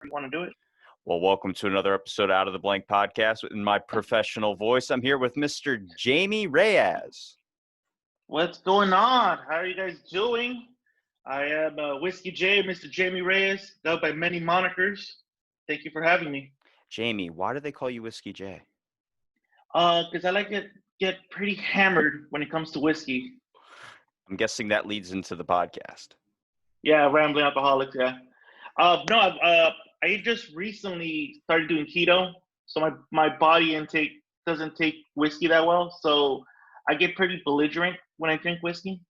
you want to do it. Well, welcome to another episode Out of the Blank podcast. In my professional voice, I'm here with Mr. Jaime Reyes. What's going on? How are you guys doing? I am Whiskey J, Mr. Jaime Reyes, go by many monikers. Thank you for having me. Jaime, why do they call you Whiskey J? Because I like to get pretty hammered when it comes to whiskey. I'm guessing that leads into the podcast. Yeah, rambling alcoholics. Yeah. I just recently started doing keto, so my body intake doesn't take whiskey that well. So I get pretty belligerent when I drink whiskey.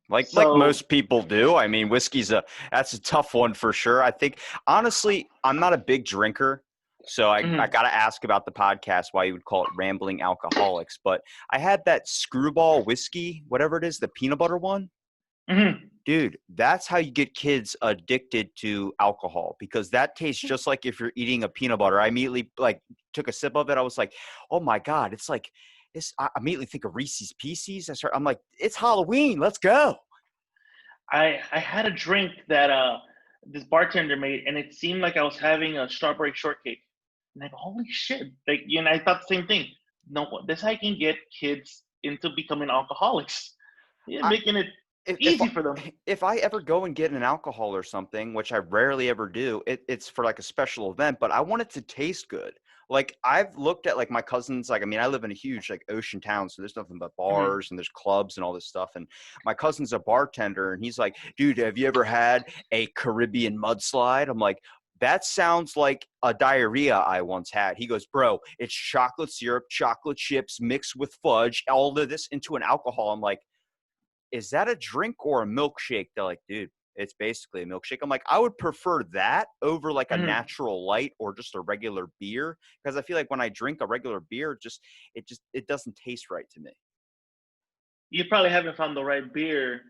Like So most people do. I mean, that's a tough one for sure. I think, honestly, I'm not a big drinker. So I got to ask about the podcast, why you would call it Rambling Alcoholics. But I had that Screwball whiskey, whatever it is, the peanut butter one. Mm-hmm. Dude, that's how you get kids addicted to alcohol, because that tastes just like if you're eating a peanut butter. I immediately took a sip of it. I was like, oh my God, it's like this. I immediately think of Reese's Pieces. I'm like, it's Halloween. Let's go. I had a drink that this bartender made, and it seemed like I was having a strawberry shortcake. And I go, holy shit! I thought the same thing. No, this how I can get kids into becoming alcoholics. Yeah, making it easy for them. If I ever go and get an alcohol or something, which I rarely ever do, it's for like a special event, but I want it to taste good. Like, I've looked at my cousins, I live in a huge ocean town, so there's nothing but bars and there's clubs and all this stuff. And my cousin's a bartender, and he's like, dude, have you ever had a Caribbean mudslide? I'm like, that sounds like a diarrhea I once had. He goes, bro, it's chocolate syrup, chocolate chips mixed with fudge, all of this into an alcohol. I'm like, is that a drink or a milkshake? They're like, dude, it's basically a milkshake. I'm like, I would prefer that over a natural light or just a regular beer, because I feel like when I drink a regular beer, it doesn't taste right to me. You probably haven't found the right beer.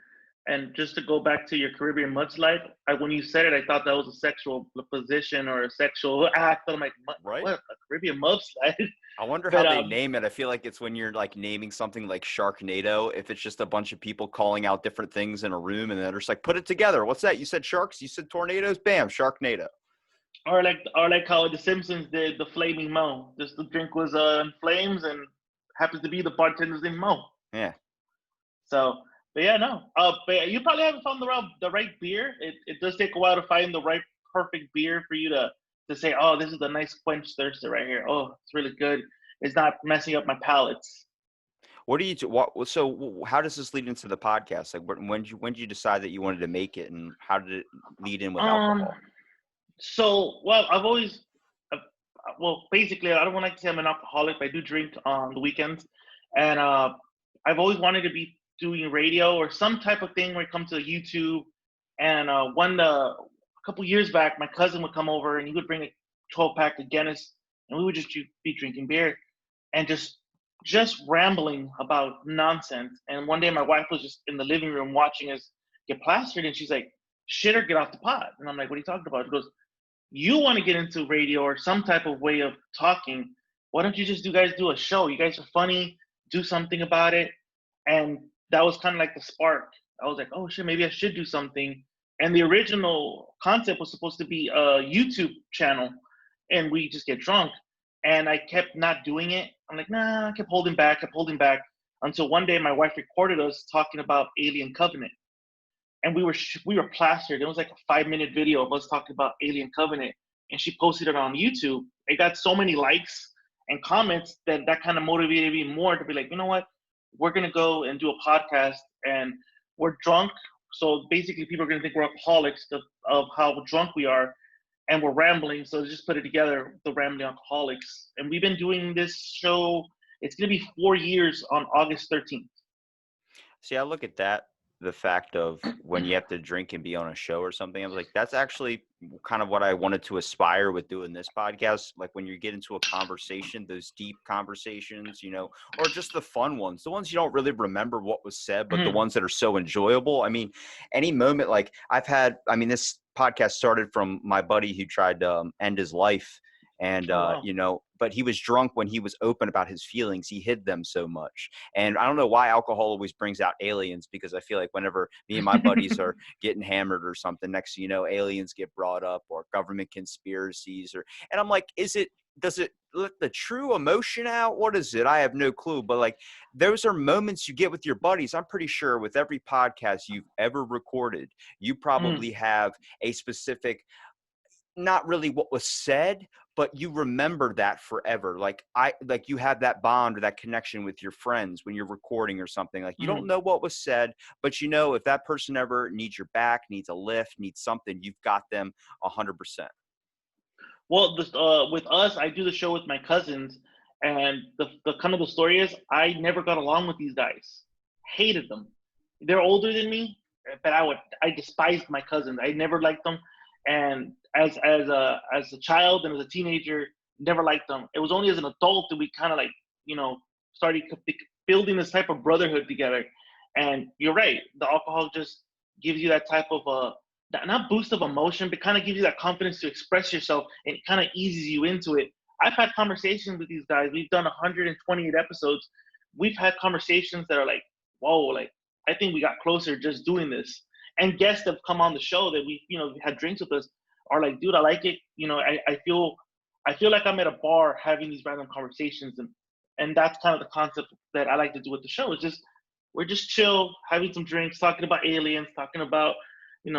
And just to go back to your Caribbean mudslide, when you said it, I thought that was a sexual position or a sexual act. I'm like, right? What, a Caribbean mudslide? I wonder how they name it. I feel like it's when you're naming something like Sharknado, if it's just a bunch of people calling out different things in a room, and they're just put it together. What's that? You said sharks? You said tornadoes? Bam, Sharknado. Or like how the Simpsons did the Flaming Mo. Just the drink was in flames, and happens to be the bartender's name Mo. Yeah. So, but yeah, no. But you probably haven't found the right beer. It does take a while to find the right perfect beer for you to say, oh, this is a nice quench thirster right here. Oh, it's really good. It's not messing up my palates. So how does this lead into the podcast? When did you decide that you wanted to make it, and how did it lead in with alcohol? So, basically, I don't want to say I'm an alcoholic, but I do drink on the weekends. And I've always wanted to be doing radio or some type of thing where it comes to YouTube. And a couple years back, my cousin would come over and he would bring a 12-pack of Guinness, and we would just be drinking beer and just rambling about nonsense. And one day my wife was just in the living room watching us get plastered, and she's like, shit or get off the pot. And I'm like, what are you talking about? She goes, you want to get into radio or some type of way of talking. Why don't you just do a show? You guys are funny. Do something about it. And that was kind of like the spark. I was like, oh shit, maybe I should do something. And the original concept was supposed to be a YouTube channel, and we just get drunk. And I kept not doing it. I'm like, nah, I kept holding back, until one day my wife recorded us talking about Alien Covenant. And we were plastered. It was like a 5-minute video of us talking about Alien Covenant, and she posted it on YouTube. It got so many likes and comments that kind of motivated me more to be like, you know what? We're gonna go and do a podcast, and we're drunk. So basically, people are gonna think we're alcoholics of how drunk we are, and we're rambling. So just put it together, the Rambling Alcoholics. And we've been doing this show. It's gonna be 4 years on August 13th. See, I look at that, the fact of when you have to drink and be on a show or something. I was like, that's actually kind of what I wanted to aspire with doing this podcast. Like when you get into a conversation, those deep conversations, or just the fun ones, the ones you don't really remember what was said, but the ones that are so enjoyable. I mean, any moment, this podcast started from my buddy who tried to end his life. And, wow. but he was drunk when he was open about his feelings. He hid them so much. And I don't know why alcohol always brings out aliens, because I feel like whenever me and my buddies are getting hammered or something, next thing you know, aliens get brought up, or government conspiracies, and I'm like, does it let the true emotion out? What is it? I have no clue. But like, those are moments you get with your buddies. I'm pretty sure with every podcast you've ever recorded, you Mm. probably have a specific, not really what was said, but you remember that forever. Like you have that bond or that connection with your friends when you're recording or something. Like, you don't Mm. know what was said, but you know, if that person ever needs your back, needs a lift, needs something, you've got them 100%. Well, with us, I do the show with my cousins, and the kind of the story is I never got along with these guys. Hated them. They're older than me, but I despised my cousins. I never liked them, and as a child and as a teenager, never liked them. It was only as an adult that we kind of like, you know, started building this type of brotherhood together. And you're right, the alcohol just gives you that type of not boost of emotion, but kind of gives you that confidence to express yourself, and it kind of eases you into it. I've had conversations with these guys. We've done 128 episodes. We've had conversations that are like, whoa, like I think we got closer just doing this. And guests have come on the show that we, had drinks with us, are like, dude, I like it. I feel like I'm at a bar having these random conversations, and that's kind of the concept that I like to do with the show. It's just we're just chill, having some drinks, talking about aliens, talking about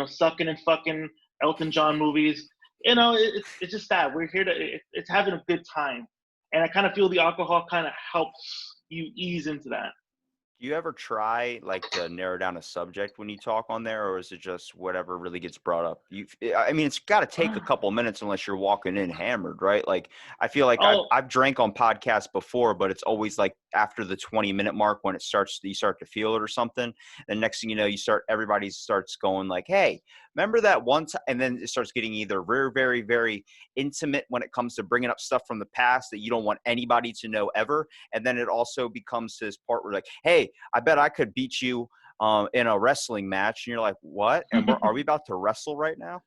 sucking and fucking Elton John movies. It's just that we're here to. It's having a good time, and I kind of feel the alcohol kind of helps you ease into that. Do you ever try like to narrow down a subject when you talk on there, or is it just whatever really gets brought up? I mean, it's got to take a couple minutes unless you're walking in hammered, right? Like, I feel like I've Oh, I've drank on podcasts before, but it's always like after the 20-minute mark when you start to feel it or something. And next thing you know, everybody starts going like, "Hey, remember that one time?" And then it starts getting either very, very, very intimate when it comes to bringing up stuff from the past that you don't want anybody to know ever. And then it also becomes to this part where like, "Hey, I bet I could beat you in a wrestling match." And you're like, "What? And are we about to wrestle right now?"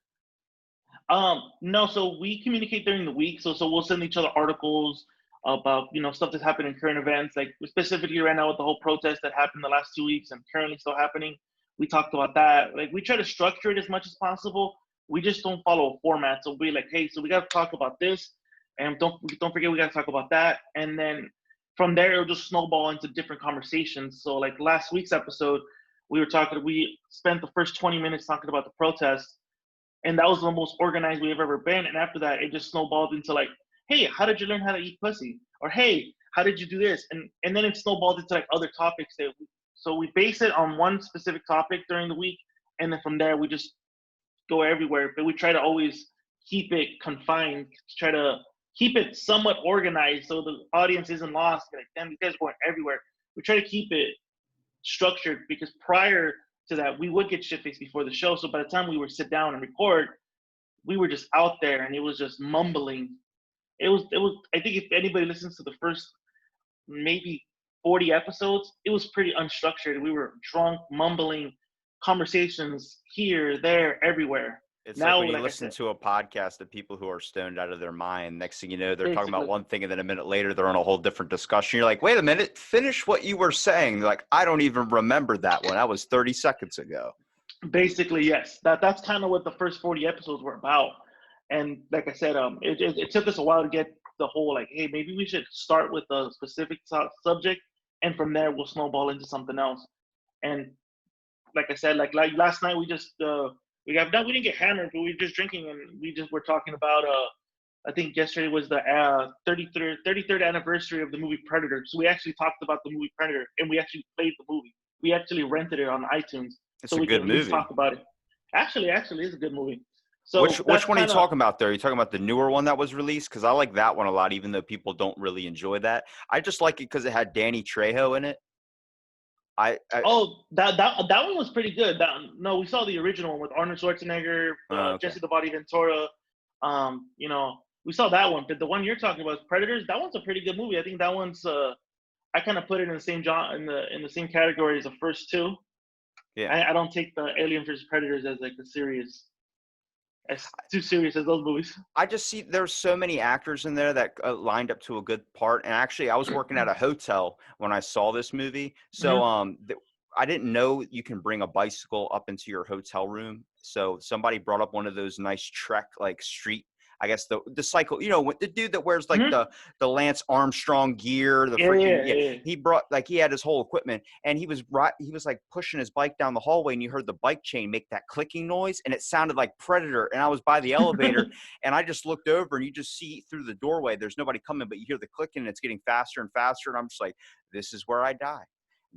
no. So we communicate during the week. So we'll send each other articles about stuff that's happened in current events. Like specifically right now with the whole protest that happened the last 2 weeks and currently still happening. We talked about that. Like we try to structure it as much as possible. We just don't follow a format. So we're like, hey, so we got to talk about this, and don't forget we got to talk about that, and then from there it'll just snowball into different conversations. So like last week's episode, we spent the first 20 minutes talking about the protest, and that was the most organized we've ever been. And after that, it just snowballed into like, hey, how did you learn how to eat pussy? Or hey, how did you do this? And then it snowballed into like other topics so we base it on one specific topic during the week, and then from there we just go everywhere. But we try to always keep it confined, try to keep it somewhat organized so the audience isn't lost. Like, damn, these guys are going everywhere. We try to keep it structured, because prior to that, we would get shit faced before the show. So by the time we would sit down and record, we were just out there, and it was just mumbling. It was. I think if anybody listens to the first maybe 40 episodes, it was pretty unstructured. We were drunk, mumbling conversations here, there, everywhere. It's like Now, when you like I listen said, to a podcast of people who are stoned out of their mind. Next thing you know, they're talking about basically, one thing, and then a minute later, they're on a whole different discussion. You're like, "Wait a minute, finish what you were saying." They're like, "I don't even remember that one. That was 30 seconds ago." basically, yes. That's kind of what the first 40 episodes were about. And like I said, it took us a while to get the whole like, hey, maybe we should start with a specific subject, and from there we'll snowball into something else. And like I said, like last night we didn't get hammered, but we were just drinking, and we just were talking about I think yesterday was the 33rd anniversary of the movie Predator. So we actually talked about the movie Predator, and we actually played the movie. We actually rented it on iTunes, It's so a we could good at least movie. talk about it. Actually, it's a good movie. Which So which that's one are you kind of talking about there? Are you talking about the newer one that was released? Because I like that one a lot, even though people don't really enjoy that. I just like it because it had Danny Trejo in it. I oh, that one was pretty good. No, we saw the original one with Arnold Schwarzenegger, okay. Jesse the Body Ventura. We saw that one, but the one you're talking about, Predators, that one's a pretty good movie. I think that one's I kind of put it in the same genre, in the same category as the first two. Yeah. I don't take the Alien versus Predators as like the serious. as too serious as those movies. I just see there's so many actors in there that lined up to a good part. And actually, I was working at a hotel when I saw this movie. So Mm-hmm. I didn't know you can bring a bicycle up into your hotel room. So somebody brought up one of those nice Trek like street. I guess the cycle, the dude that wears like Mm-hmm. the Lance Armstrong gear, the Yeah, freaking yeah, yeah. he brought like he had his whole equipment and he was like pushing his bike down the hallway and you heard the bike chain make that clicking noise and it sounded like Predator and I was by the elevator and I just looked over and you just see through the doorway there's nobody coming but you hear the clicking and it's getting faster and faster and I'm just like, this is where I die.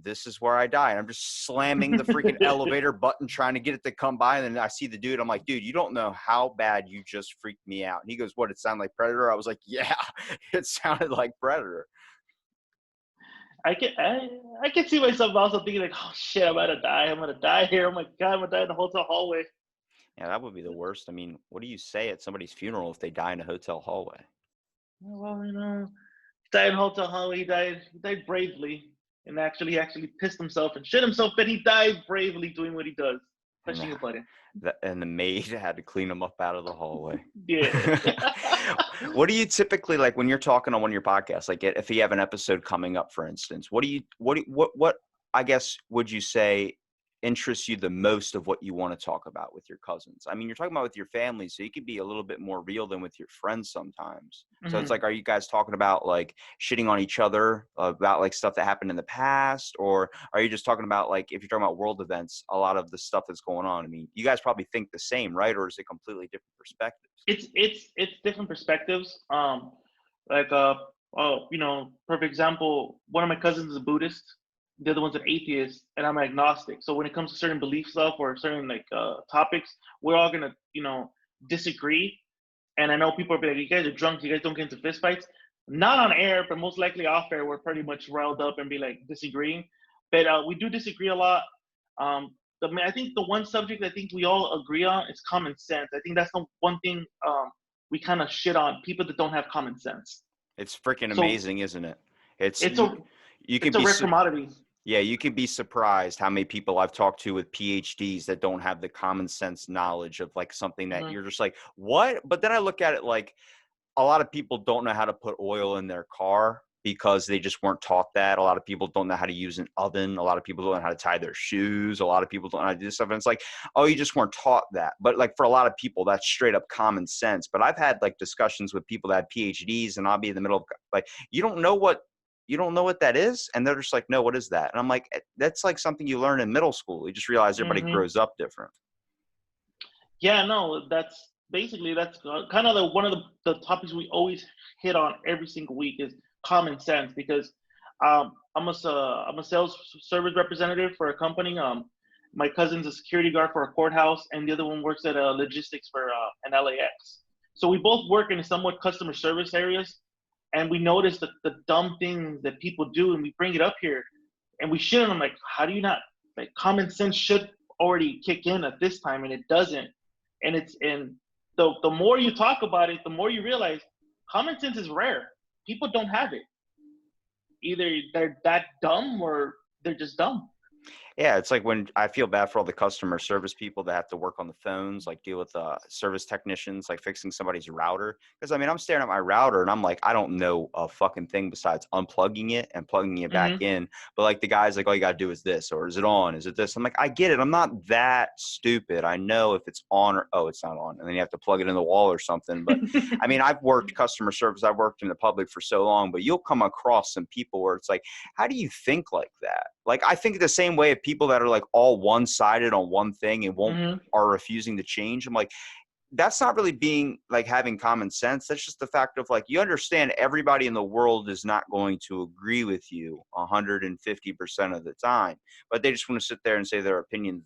This is where I die. And I'm just slamming the freaking elevator button, trying to get it to come by. And then I see the dude. I'm like, dude, you don't know how bad you just freaked me out. And he goes, what, it sounded like Predator? I was like, yeah, it sounded like Predator. I can see myself also thinking like, oh shit, I'm gonna die. I'm gonna die here. Oh my god, I'm gonna die in the hotel hallway. Yeah, that would be the worst. I mean, what do you say at somebody's funeral if they die in a hotel hallway? Well, he died in the hotel hallway. He died bravely, and he actually pissed himself and shit himself, but he died bravely doing what he does, And pushing his button. and the maid had to clean him up out of the hallway. Yeah. What do you typically like when you're talking on one of your podcasts? Like if you have an episode coming up, for instance, what I guess would you say interests you the most of what you want to talk about with your cousins? I mean, you're talking about with your family, so you could be a little bit more real than with your friends sometimes. So it's Mhm. like, are you guys talking about like shitting on each other about like stuff that happened in the past, or are you just talking about like if you're talking about world events, a lot of the stuff that's going on? I mean, you guys probably think the same, right? Or is it completely different perspectives? It's different perspectives. Like perfect example. One of my cousins is a Buddhist. The other one's an atheist, and I'm agnostic. So when it comes to certain belief stuff or certain like topics, we're all gonna disagree. And I know people are like, "You guys are drunk. You guys don't get into fistfights." Not on air, but most likely off air, we're pretty much riled up and be like disagreeing. But we do disagree a lot. I think the one subject I think we all agree on is common sense. I think that's the one thing we kind of shit on people that don't have common sense. It's freaking So amazing, isn't it? It's it's a you can it's a be rare commodity. yeah, you can be surprised how many people I've talked to with PhDs that don't have the common sense knowledge of like something that Mhm. you're just like, what? But then I look at it like a lot of people don't know how to put oil in their car because they just weren't taught that. A lot of people don't know how to use an oven. A lot of people don't know how to tie their shoes. A lot of people don't know how to do this stuff. And it's like, oh, you just weren't taught that. But like for a lot of people, that's straight up common sense. But I've had like discussions with people that have PhDs and I'll be in the middle of like, you don't know what that is? And they're just like, no, what is that? And I'm like, that's like something you learn in middle school. You just realize everybody Mhm. grows up different. Yeah, no, that's kind of one of the topics we always hit on every single week is common sense because I'm a sales service representative for a company. My cousin's a security guard for a courthouse, and the other one works at logistics for an LAX. So we both work in somewhat customer service areas, and we notice the dumb things that people do, and we bring it up here, and we shit on them like, how do you not like common sense should already kick in at this time, and it doesn't and the more you talk about it, the more you realize common sense is rare. People don't have it. Either they're that dumb or they're just dumb. Yeah, it's like when I feel bad for all the customer service people that have to work on the phones, like deal with service technicians, like fixing somebody's router. Because I mean, I'm staring at my router and I'm like, I don't know a fucking thing besides unplugging it and plugging it back Mm-hmm. in. But like the guy's like, all you gotta do is this, or is it on? Is it this? I'm like, I get it. I'm not that stupid. I know if it's on or oh, it's not on, and then you have to plug it in the wall or something. But I mean, I've worked customer service. I've worked in the public for so long, but you'll come across some people where it's like, how do you think like that? Like, I think the same way of people that are like all one-sided on one thing and Mm-hmm. are refusing to change. I'm like, that's not really being like having common sense. That's just the fact of like, you understand everybody in the world is not going to agree with you 150% of the time, but they just want to sit there and say their opinion,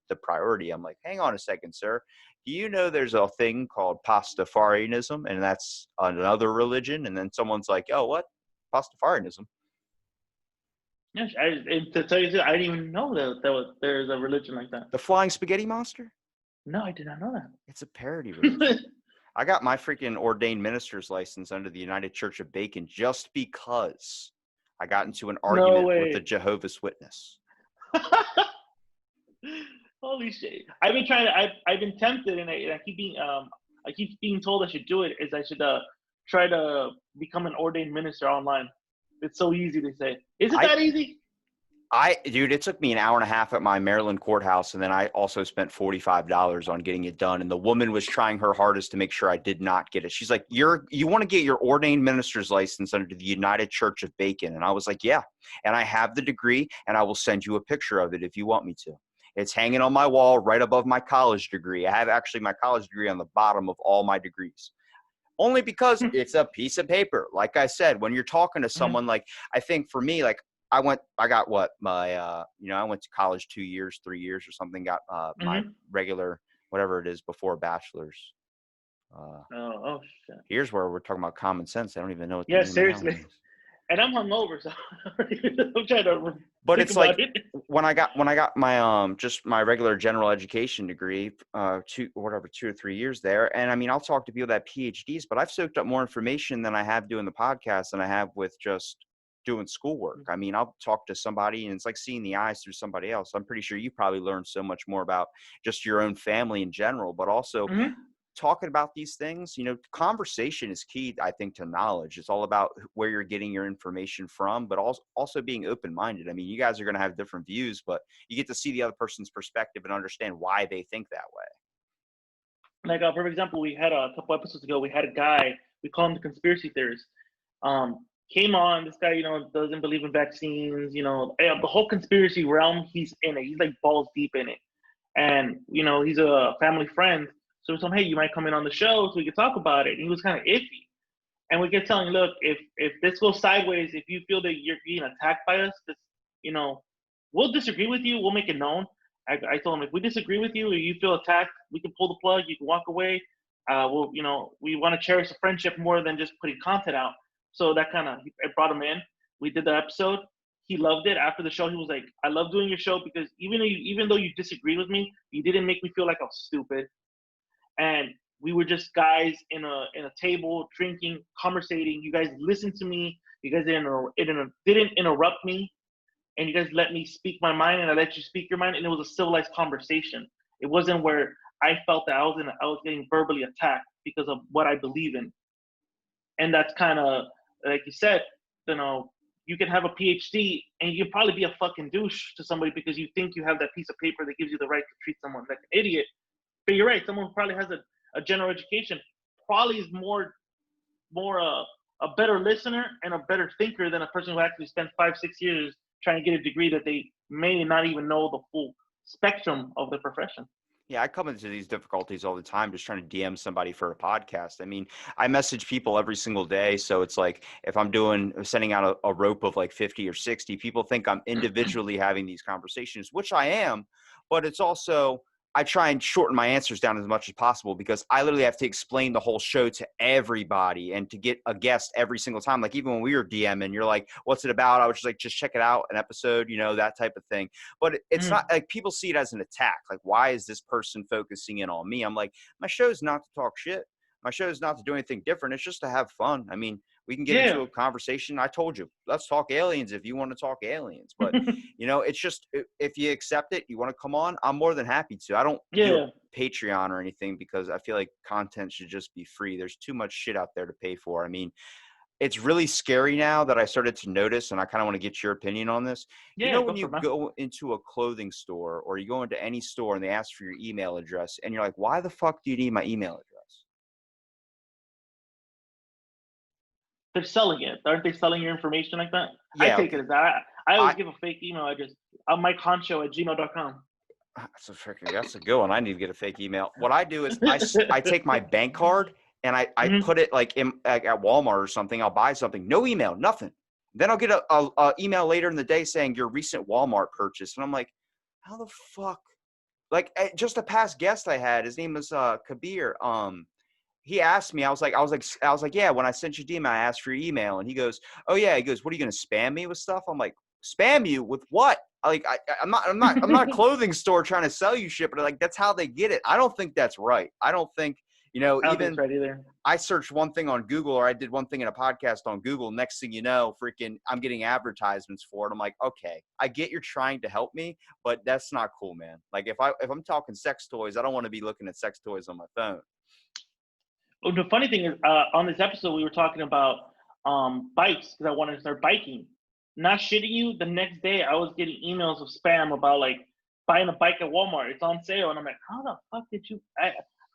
the priority. I'm like, hang on a second, sir. Do you know there's a thing called Pastafarianism and that's another religion? And then someone's like, oh, what? Pastafarianism? Yes, and to tell you the truth, I didn't even know there's a religion like that. The flying spaghetti monster? No, I did not know It's a parody religion. that. I got my freaking ordained minister's license under the United Church of Bacon just because I got into an No argument with a way. Jehovah's Witness. Holy shit! I've been trying to. I've been tempted, and I keep being told I should do it. Is I should try to become an ordained minister online. It's so easy to say. Is it I that easy? Dude, it took me an hour and a half at my Maryland courthouse, and then I also spent $45 on getting it done. And the woman was trying her hardest to make sure I did not get it. She's like, you want to get your ordained minister's license under the United Church of Bacon? And I was like, yeah. And I have the degree, and I will send you a picture of it if you want me to. It's hanging on my wall right above my college degree. I have actually my college degree on the bottom of all my degrees. Only because it's a piece of paper. Like I said, when you're talking to someone, like, I think for me, like, I got what my, I went to college 2 years, 3 years or something, got my Mm-hmm. regular, whatever it is, before a bachelor's. Oh shit! Here's where we're talking about common sense. I don't even know what the Yeah, name of seriously. that is. And I'm hungover, so I'm trying to But think it's like about it. when I got my just my regular general education degree, 2 or 3 years there. And I mean, I'll talk to people that have PhDs, but I've soaked up more information than I have doing the podcast than I have with just doing schoolwork. I mean, I'll talk to somebody and it's like seeing the eyes through somebody else. I'm pretty sure you probably learned so much more about just your own family in general, but also Mm-hmm. talking about these things. Conversation is key, I think, to knowledge. It's all about where you're getting your information from, but also being open-minded. I mean, you guys are going to have different views, but you get to see the other person's perspective and understand why they think that way. Like, for example, we had a couple episodes ago, we had a guy, we call him the conspiracy theorist. Came on, this guy, doesn't believe in vaccines, the whole conspiracy realm, he's in it. He's like balls deep in it. And, he's a family friend. So we told him, hey, you might come in on the show so we could talk about it. And he was kind of iffy. And we kept telling him, look, if this goes sideways, if you feel that you're being attacked by us, we'll disagree with you. We'll make it known. I told him, if we disagree with you or you feel attacked, we can pull the plug. You can walk away. We want to cherish a friendship more than just putting content out. So that kind of, it brought him in. We did the episode. He loved it. After the show, he was like, I love doing your show because even though you disagreed with me, you didn't make me feel like I was stupid. And we were just guys in a table, drinking, conversating. You guys listened to me. You guys didn't interrupt me. And you guys let me speak my mind, and I let you speak your mind. And it was a civilized conversation. It wasn't where I felt that I was getting verbally attacked because of what I believe in. And that's kind of, like you said, you can have a PhD and you can probably be a fucking douche to somebody because you think you have that piece of paper that gives you the right to treat someone like an idiot. But you're right. Someone who probably has a general education probably is more a better listener and a better thinker than a person who actually spent 5-6 years trying to get a degree that they may not even know the full spectrum of the profession. Yeah, I come into these difficulties all the time just trying to DM somebody for a podcast. I mean, I message people every single day. So it's like if I'm sending out a rope of like 50 or 60, people think I'm individually having these conversations, which I am, but it's also, I try and shorten my answers down as much as possible because I literally have to explain the whole show to everybody and to get a guest every single time. Like even when we were DMing, you're like, what's it about? I was just like, just check it out, an episode, that type of thing. But it's not like people see it as an attack. Like, why is this person focusing in on me? I'm like, my show is not to talk shit. My show is not to do anything different. It's just to have fun. I mean, we can get into a conversation. I told you, let's talk aliens if you want to talk aliens. But, it's just if you accept it, you want to come on, I'm more than happy to. I don't do a Patreon or anything because I feel like content should just be free. There's too much shit out there to pay for. I mean, it's really scary now that I started to notice, and I kind of want to get your opinion on this. When you go into a clothing store or you go into any store and they ask for your email address and you're like, why the fuck do you need my email address? They're selling it. Aren't they selling your information like that? Yeah, I take it as that. I always give a fake email address. MikeHoncho@gmail.com. That's a good one. I need to get a fake email. What I do is I take my bank card and I put it like at Walmart or something. I'll buy something. No email, nothing. Then I'll get a email later in the day saying your recent Walmart purchase. And I'm like, how the fuck? Like just a past guest I had, his name was Kabir. He asked me, I was like, yeah, when I sent you DM, I asked for your email. And he goes, oh yeah. He goes, what are you going to spam me with stuff? I'm like, spam you with what? Like, I'm not a clothing store trying to sell you shit, but like, that's how they get it. I don't think that's right. I don't think You know, I don't think even it's right either. I searched one thing on Google, or I did one thing in a podcast on Google. Next thing you know, freaking, I'm getting advertisements for it. I'm like, okay, I get you're trying to help me, but that's not cool, man. Like if I'm talking sex toys, I don't want to be looking at sex toys on my phone. Well, the funny thing is, on this episode, we were talking about bikes because I wanted to start biking. Not shitting you, the next day I was getting emails of spam about like buying a bike at Walmart. It's on sale, and I'm like, how the fuck did you?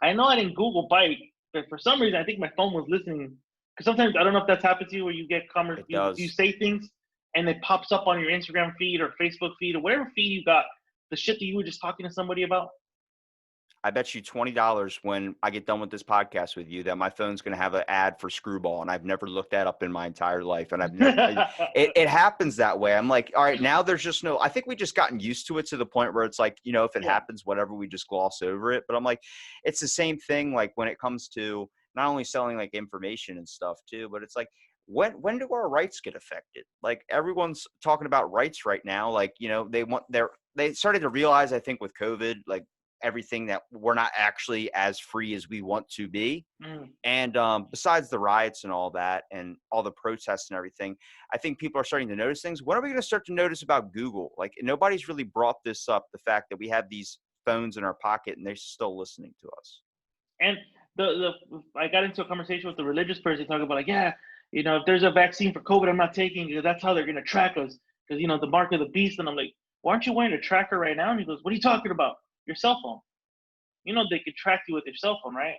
I know I didn't Google bike, but for some reason I think my phone was listening. Because sometimes I don't know if that's happened to you, where you get comments, It you does. say things, and it pops up on your Instagram feed or Facebook feed or whatever feed you got. The shit that you were just talking to somebody about. I bet you $20 when I get done with this podcast with you that my phone's going to have an ad for Screwball, and I've never looked that up in my entire life. And I've never. It happens that way. I'm like, all right, now there's just no. I think we just gotten used to it to the point where it's like, you know, if it Yeah. happens, whatever, we just gloss over it. But I'm like, it's the same thing. Like when it comes to not only selling like information and stuff too, but it's like, when do our rights get affected? Like everyone's talking about rights right now. Like, you know, they started to realize, I think, with COVID, like everything, that we're not actually as free as we want to be. Mm. And besides the riots and all that and all the protests and everything, I think people are starting to notice things. When are we going to start to notice about Google? Like nobody's really brought this up, the fact that we have these phones in our pocket and they're still listening to us. And I got into a conversation with the religious person talking about like, yeah, you know, if there's a vaccine for COVID, I'm not taking it. That's how they're gonna track us, because you know the mark of the beast. And I'm like, why aren't you wearing a tracker right now? And he goes, what are you talking about? Your cell phone. You know they could track you with your cell phone, right?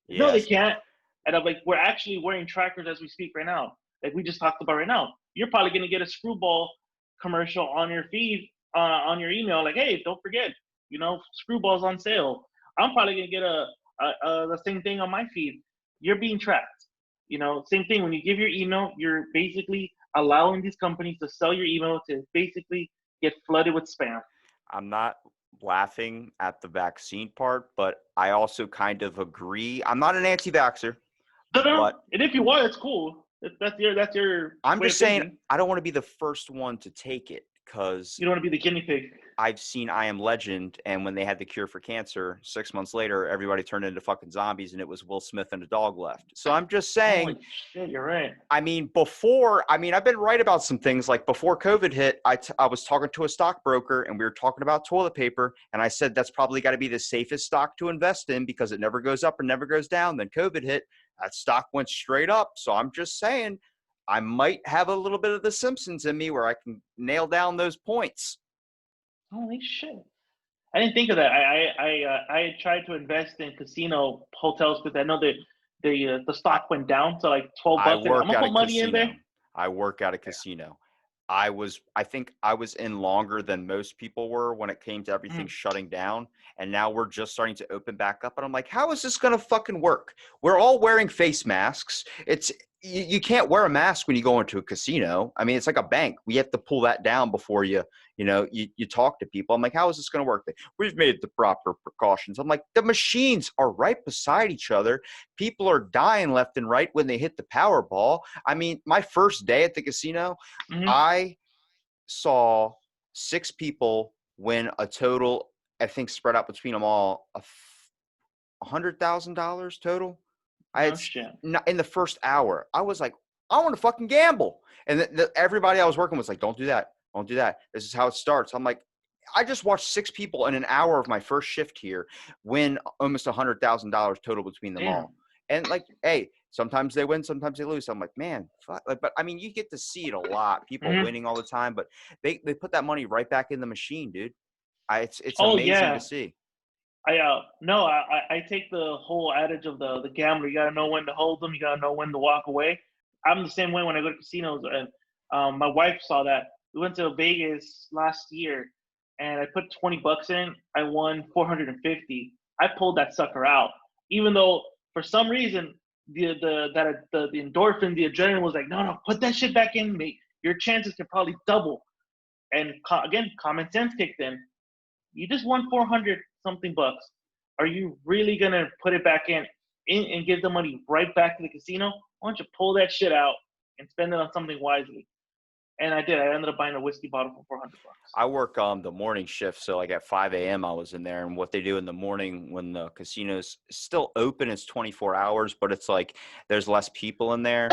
No, they Yes. can't. And I'm like, we're actually wearing trackers as we speak right now. Like we just talked about right now. You're probably gonna get a Screwball commercial on your feed, on your email, like, hey, don't forget, you know, Screwball's on sale. I'm probably gonna get the same thing on my feed. You're being tracked. You know, same thing. When you give your email, you're basically allowing these companies to sell your email to basically get flooded with spam. I'm not laughing at the vaccine part, but I also kind of agree. I'm not an anti-vaxxer, No, no. but And if you are, it's cool. That's your I'm way just of saying thinking. I don't want to be the first one to take it, because You don't want to be the guinea pig. I've seen I Am Legend, and when they had the cure for cancer, 6 months later, everybody turned into fucking zombies, and it was Will Smith and a dog left. So I'm just saying, Holy shit, you're right. I mean, I've been right about some things. Like before COVID hit, I was talking to a stockbroker, and we were talking about toilet paper, and I said that's probably got to be the safest stock to invest in because it never goes up or never goes down. Then COVID hit, that stock went straight up. So I'm just saying, I might have a little bit of the Simpsons in me where I can nail down those points. Holy shit. I didn't think of that. I tried to invest in casino hotels because I know that the I, stock went down to like 12 I bucks. And I'm work gonna at a put money in there. casino. I work at a casino. I think I was in longer than most people were when it came to everything Mm. shutting down. And now we're just starting to open back up. And I'm like, how is this going to fucking work? We're all wearing face masks. You can't wear a mask when you go into a casino. I mean, it's like a bank. We have to pull that down before you talk to people. I'm like, how is this going to work? We've made the proper precautions. I'm like, the machines are right beside each other. People are dying left and right when they hit the Powerball. I mean, my first day at the casino, Mm-hmm. I saw 6 people win a total, I think spread out between them all, $100,000 total. I had No shit. in the first hour. I was like, I want to fucking gamble, and everybody I was working was like, don't do that, don't do that. This is how it starts. I'm like, I just watched 6 people in an hour of my first shift here win almost $100,000 total between them Damn. all. And like, hey, sometimes they win, sometimes they lose. So I'm like, man, fuck. Like, but I mean, you get to see it a lot. People Mm-hmm. winning all the time, but they put that money right back in the machine, dude. It's Oh amazing to yeah. see. I take the whole adage of the gambler. You gotta know when to hold them. You gotta know when to walk away. I'm the same way when I go to casinos. And my wife saw that. We went to Vegas last year, and I put 20 bucks in. I won 450. I pulled that sucker out, even though for some reason the endorphin, the adrenaline was like, no, no, put that shit back in, mate. Your chances can probably double. And again, common sense kicked in. You just won 400 something bucks. Are you really gonna put it back in and give the money right back to the casino? Why don't you pull that shit out and spend it on something wisely? And I did. I ended up buying a whiskey bottle for $400. I work the morning shift, so like at 5 a.m. I was in there, and what they do in the morning when the casino's still open is 24 hours, but it's like there's less people in there.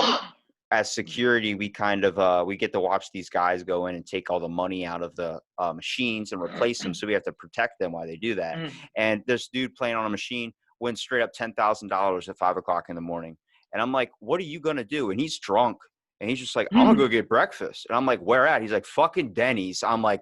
As security, we kind of we get to watch these guys go in and take all the money out of the machines and replace them, so we have to protect them while they do that. And this dude playing on a machine wins straight up $10,000 at 5 o'clock in the morning, and I'm like, "What are you gonna do?" And he's drunk. And he's just like, I'm gonna go get breakfast. And I'm like, where at? He's like, fucking Denny's. I'm like,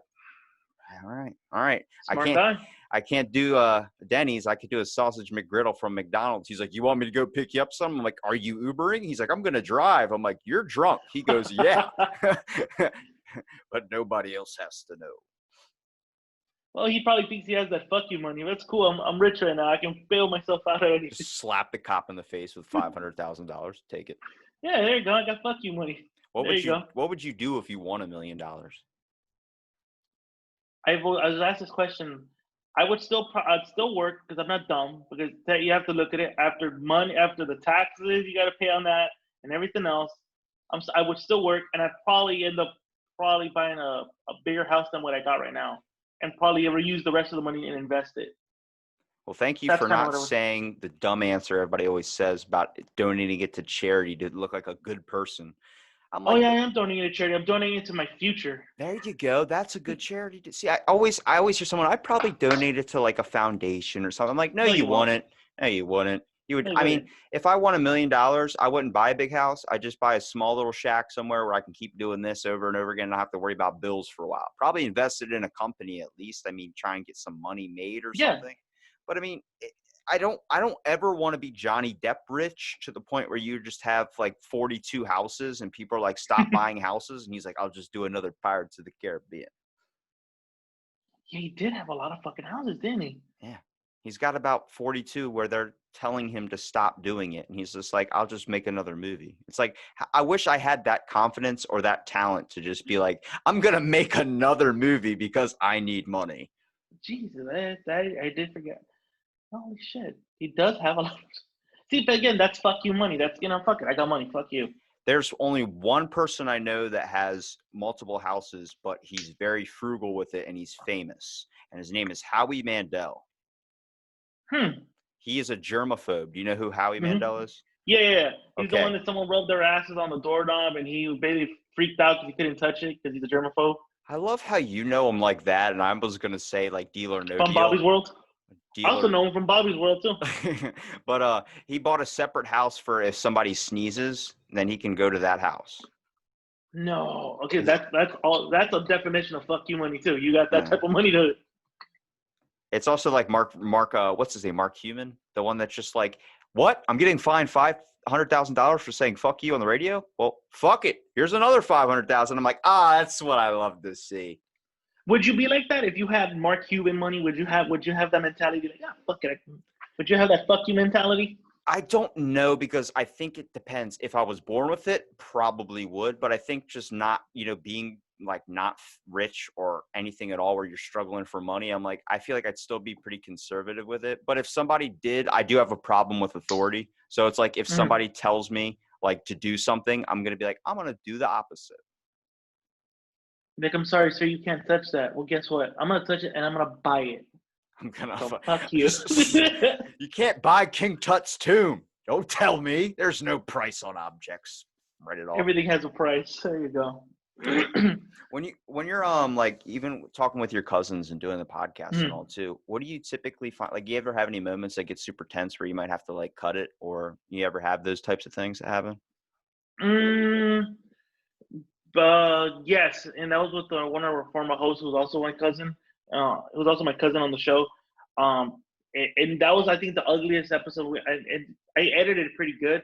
all right. Smart guy. I can't do Denny's. I could do a sausage McGriddle from McDonald's. He's like, you want me to go pick you up some? I'm like, are you Ubering? He's like, I'm gonna drive. I'm like, you're drunk. He goes, yeah. But nobody else has to know. Well, he probably thinks he has that fuck you money. That's cool. I'm rich right now. I can bail myself out of anything. Just slap the cop in the face with $500,000. Take it. Yeah, there you go. I got fuck you money. What would you do if you won $1 million? I was asked this question. I'd still work because I'm not dumb. Because you have to look at it after the taxes you got to pay on that and everything else. I would still work, and I'd probably end up buying a bigger house than what I got right now, and probably ever use the rest of the money and invest it. Well, thank you for not saying the dumb answer everybody always says about donating it to charity to look like a good person. I'm like, oh yeah, I am donating it to charity. I'm donating it to my future. There you go. That's a good charity to see. I always hear someone, I'd probably donate it to like a foundation or something. I'm like, no, you wouldn't. No, you wouldn't. You would. I mean, if I won $1 million, I wouldn't buy a big house. I'd just buy a small little shack somewhere where I can keep doing this over and over again and not have to worry about bills for a while. Probably invest it in a company at least. I mean, try and get some money made or something. But I mean, I don't ever want to be Johnny Depp rich to the point where you just have like 42 houses and people are like, stop buying houses. And he's like, I'll just do another Pirates of the Caribbean. Yeah, he did have a lot of fucking houses, didn't he? Yeah. He's got about 42 where they're telling him to stop doing it. And he's just like, I'll just make another movie. It's like, I wish I had that confidence or that talent to just be like, I'm going to make another movie because I need money. Jesus, I did forget. Holy shit. He does have a lot. See, but again, that's fuck you money. That's, fuck it. I got money. Fuck you. There's only one person I know that has multiple houses, but he's very frugal with it and he's famous. And his name is Howie Mandel. He is a germaphobe. Do you know who Howie Mandel is? Yeah. He's the one that someone rubbed their asses on the doorknob and he basically freaked out because he couldn't touch it because he's a germaphobe. I love how you know him like that. And I was going to say like Deal or No Deal. From Bobby's World? I also know him from Bobby's World too. But he bought a separate house for if somebody sneezes, then he can go to that house. No. Okay, that's a definition of fuck you money too. You got that type of money to. It's also like Mark what's his name? Mark Human, the one that's just like, what? I'm getting fined $500,000 for saying fuck you on the radio? Well, fuck it. Here's another $500,000. I'm like, that's what I love to see. Would you be like that if you had Mark Cuban money? Would you have that mentality? Like, fuck it. Would you have that fuck you mentality? I don't know because I think it depends. If I was born with it, probably would. But I think just not, being like not rich or anything at all where you're struggling for money, I'm like, I feel like I'd still be pretty conservative with it. But if somebody did, I do have a problem with authority. So it's like if somebody tells me like to do something, I'm going to be like, I'm going to do the opposite. Nick, I'm sorry, sir, you can't touch that. Well, guess what? I'm going to touch it and I'm going to buy it. Fuck you. You can't buy King Tut's tomb. Don't tell me. There's no price on objects. Write it off. Everything has a price. There you go. When you're like even talking with your cousins and doing the podcast and all too, what do you typically find? Like, you ever have any moments that get super tense where you might have to like cut it, or you ever have those types of things that happen? Yes, and that was with one of our former hosts, who's also my cousin. It was also my cousin on the show. And that was, I think, the ugliest episode. I edited it pretty good,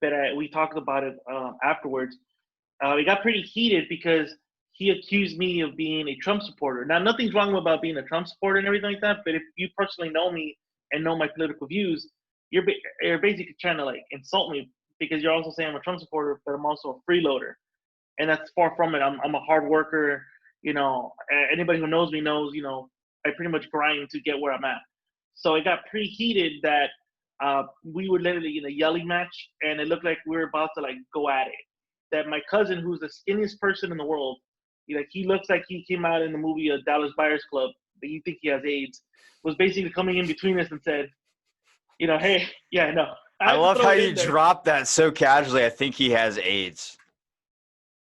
but we talked about it afterwards. It got pretty heated because he accused me of being a Trump supporter. Now, nothing's wrong about being a Trump supporter and everything like that, but if you personally know me and know my political views, you're basically trying to like insult me because you're also saying I'm a Trump supporter, but I'm also a freeloader. And that's far from it. I'm a hard worker. Anybody who knows me knows, I pretty much grind to get where I'm at. So it got pretty heated that we were literally in a yelling match, and it looked like we were about to like go at it. that my cousin, who's the skinniest person in the world, he looks like he came out in the movie Dallas Buyers Club, that you think he has AIDS, was basically coming in between us and said, hey, yeah, no. I I had to love throw how it you in there. dropped that so casually. I think he has AIDS.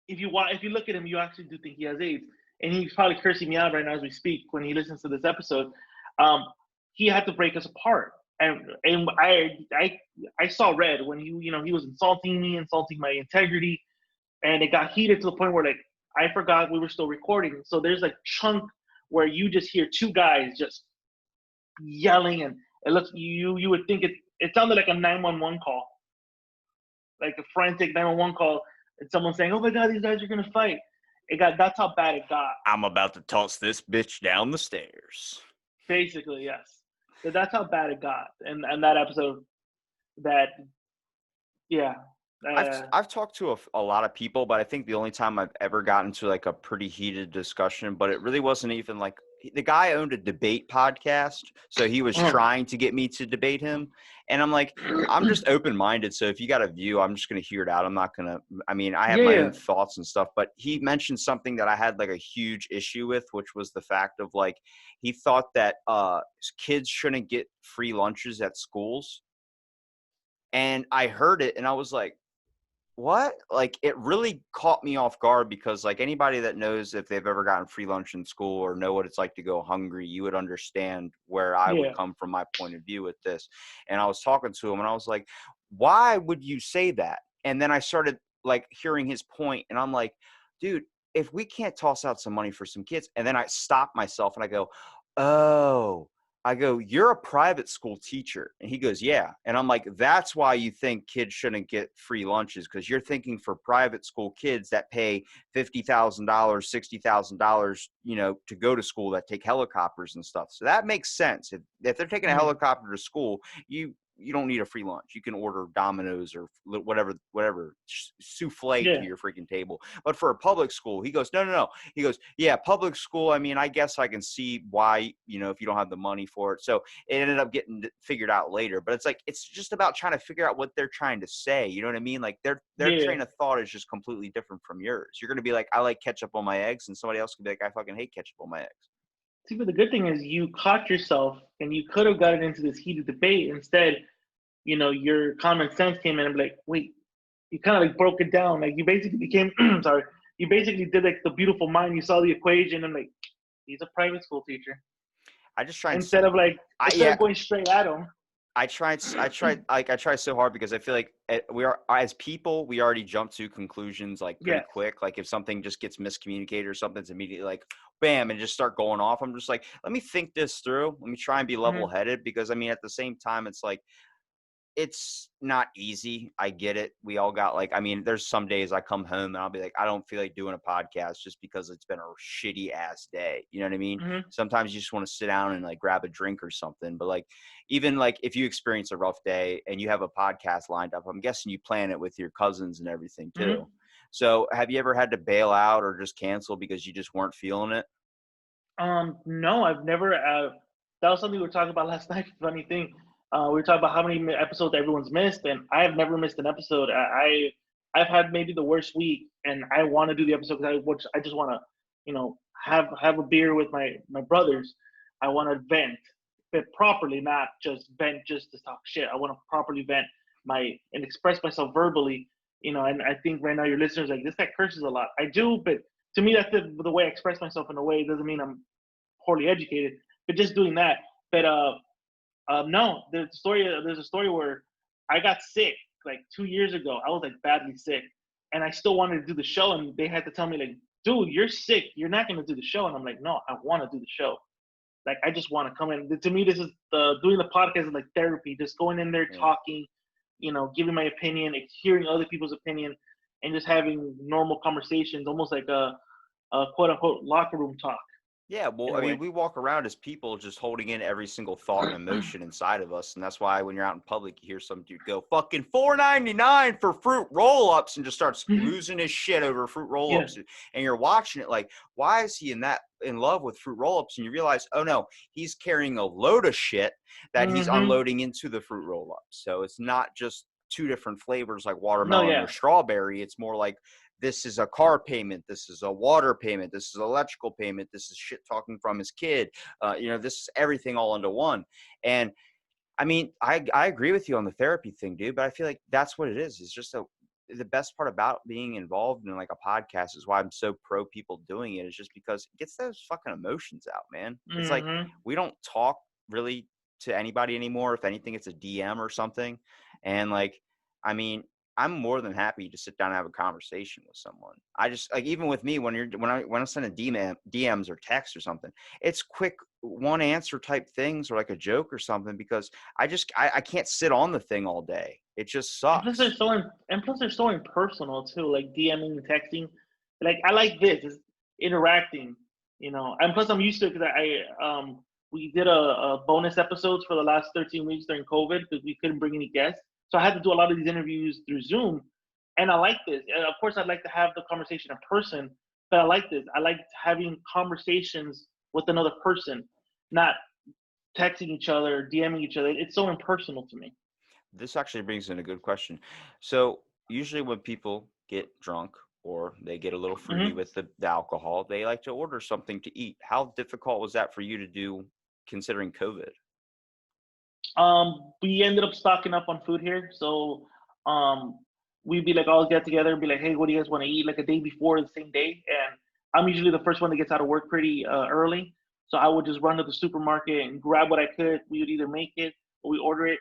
If you look at him, you actually do think he has AIDS, and he's probably cursing me out right now as we speak when he listens to this episode. Um, he had to break us apart, and I saw red when he was insulting me, insulting my integrity, and it got heated to the point where like I forgot we were still recording. So there's like chunk where you just hear two guys just yelling, and it looks you would think it sounded like a 911 call, like a frantic 911 call, and someone saying, "Oh my God, these guys are gonna fight." That's how bad it got. I'm about to toss this bitch down the stairs. Basically, yes. So that's how bad it got, and that episode. That yeah. I've talked to a lot of people, but I think the only time I've ever gotten to like a pretty heated discussion, but it really wasn't even like the guy owned a debate podcast, so he was trying to get me to debate him, and I'm like, I'm just open minded. So if you got a view, I'm just gonna hear it out. I'm not gonna. I mean, I have my own thoughts and stuff, but he mentioned something that I had like a huge issue with, which was the fact of like he thought that kids shouldn't get free lunches at schools, and I heard it, and I was like, what? Like, it really caught me off guard because, like, anybody that knows if they've ever gotten free lunch in school or know what it's like to go hungry, you would understand where I would come from my point of view with this. And I was talking to him and I was like, why would you say that? And then I started, like, hearing his point and I'm like, dude, if we can't toss out some money for some kids, and then I stop myself and I go, oh, you're a private school teacher. And he goes, yeah. And I'm like, that's why you think kids shouldn't get free lunches, because you're thinking for private school kids that pay $50,000, $60,000, to go to school, that take helicopters and stuff. So that makes sense. If they're taking a helicopter to school, you don't need a free lunch. You can order Domino's or whatever souffle to your freaking table. But for a public school, he goes, no. He goes, yeah, public school. I mean, I guess I can see why, if you don't have the money for it. So it ended up getting figured out later. But it's just about trying to figure out what they're trying to say. You know what I mean? Like their train of thought is just completely different from yours. You're going to be like, I like ketchup on my eggs. And somebody else could be like, I fucking hate ketchup on my eggs. See, but the good thing is you caught yourself and you could have gotten into this heated debate. Instead, your common sense came in and be like, wait, you kind of like broke it down. Like you basically became, sorry, you basically did like the beautiful mind. You saw the equation and like, he's a private school teacher. I just try instead of going straight at him. I tried so hard because I feel like we are, as people, we already jump to conclusions like pretty quick. Like if something just gets miscommunicated or something's immediately like bam and just start going off. I'm just like, let me think this through. Let me try and be level headed, because I mean, at the same time, it's like, it's not easy. I get it. We all got there's some days I come home and I'll be like, I don't feel like doing a podcast just because it's been a shitty ass day. You know what I mean? Sometimes you just want to sit down and like grab a drink or something. But like, even like if you experience a rough day and you have a podcast lined up, I'm guessing you plan it with your cousins and everything too. So have you ever had to bail out or just cancel because you just weren't feeling it? No, I've never. That was something we were talking about last night. Funny thing. We were talking about how many episodes everyone's missed, and I have never missed an episode. I've had maybe the worst week, and I want to do the episode because I just want to, have a beer with my brothers. I want to vent, but properly, not just vent just to talk shit. I want to properly vent and express myself verbally. And I think right now your listeners are like, this guy curses a lot. I do, but to me that's the way I express myself. In a way, it doesn't mean I'm poorly educated, but just doing that. But no, there's a story where I got sick like 2 years ago. I was like badly sick, and I still wanted to do the show, and they had to tell me like, dude, you're sick, you're not going to do the show. And I'm like, no, I want to do the show. Like, I just want to come in. To me, this is doing the podcast is like therapy, just going in there, talking, giving my opinion, hearing other people's opinion, and just having normal conversations, almost like a quote unquote locker room talk. Yeah, well, I mean, we walk around as people just holding in every single thought and emotion inside of us. And that's why when you're out in public, you hear some dude go, fucking $4.99 for fruit roll-ups, and just starts losing his shit over fruit roll-ups. And you're watching it like, why is he in love with fruit roll-ups? And you realize, oh no, he's carrying a load of shit that he's unloading into the fruit roll-ups. So it's not just two different flavors like No, watermelon or yeah. strawberry. It's more like, this is a car payment, this is a water payment, this is electrical payment, this is shit talking from his kid. This is everything all into one. And I mean, I agree with you on the therapy thing, dude, but I feel like that's what it is. It's just the best part about being involved in like a podcast is why I'm so pro people doing it, is just because it gets those fucking emotions out, man. It's like, Mm-hmm. we don't talk really to anybody anymore. If anything, it's a DM or something. And like, I mean, I'm more than happy to sit down and have a conversation with someone. I just like, even with me, when I'm sending DMs or text or something, it's quick one answer type things or like a joke or something, because I can't sit on the thing all day. It just And plus, sucks. they're so impersonal too, like DMing and texting. Like I like this, is interacting, And plus, I'm used to it because we did a bonus episodes for the last 13 weeks during COVID because we couldn't bring any guests, so I had to do a lot of these interviews through Zoom, and I like this. And of course, I'd like to have the conversation in person, but I like this. I like having conversations with another person, not texting each other, DMing each other. It's so impersonal to me. This actually brings in a good question. So usually when people get drunk or they get a little fruity Hmm. with the alcohol, they like to order something to eat. How difficult was that for you to do considering COVID? We ended up stocking up on food here, so um, we'd be like all get together and be like, "Hey, what do you guys want to eat?" Like a day before, the same day. And I'm usually the first one that gets out of work pretty early, so I would just run to the supermarket and grab what I could. We would either make it or we order it.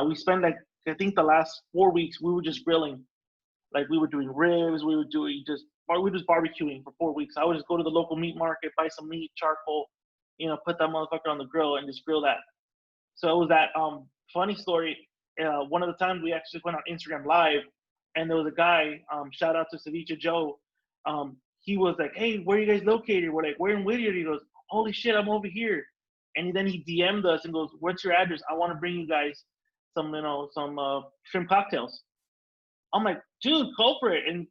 We spent like, I think the last 4 weeks we were just grilling. Like we were doing ribs, we were just barbecuing for 4 weeks. I would just go to the local meat market, buy some meat, charcoal, put that motherfucker on the grill and just grill that. So it was that funny story. One of the times we actually went on Instagram Live, and there was a guy. Shout out to Ceviche Joe. He was like, "Hey, where are you guys located?" We're like, "We're in Whittier." He goes, "Holy shit, I'm over here." And then he DM'd us and goes, "What's your address? I want to bring you guys some shrimp cocktails." I'm like, "Dude, go for it." And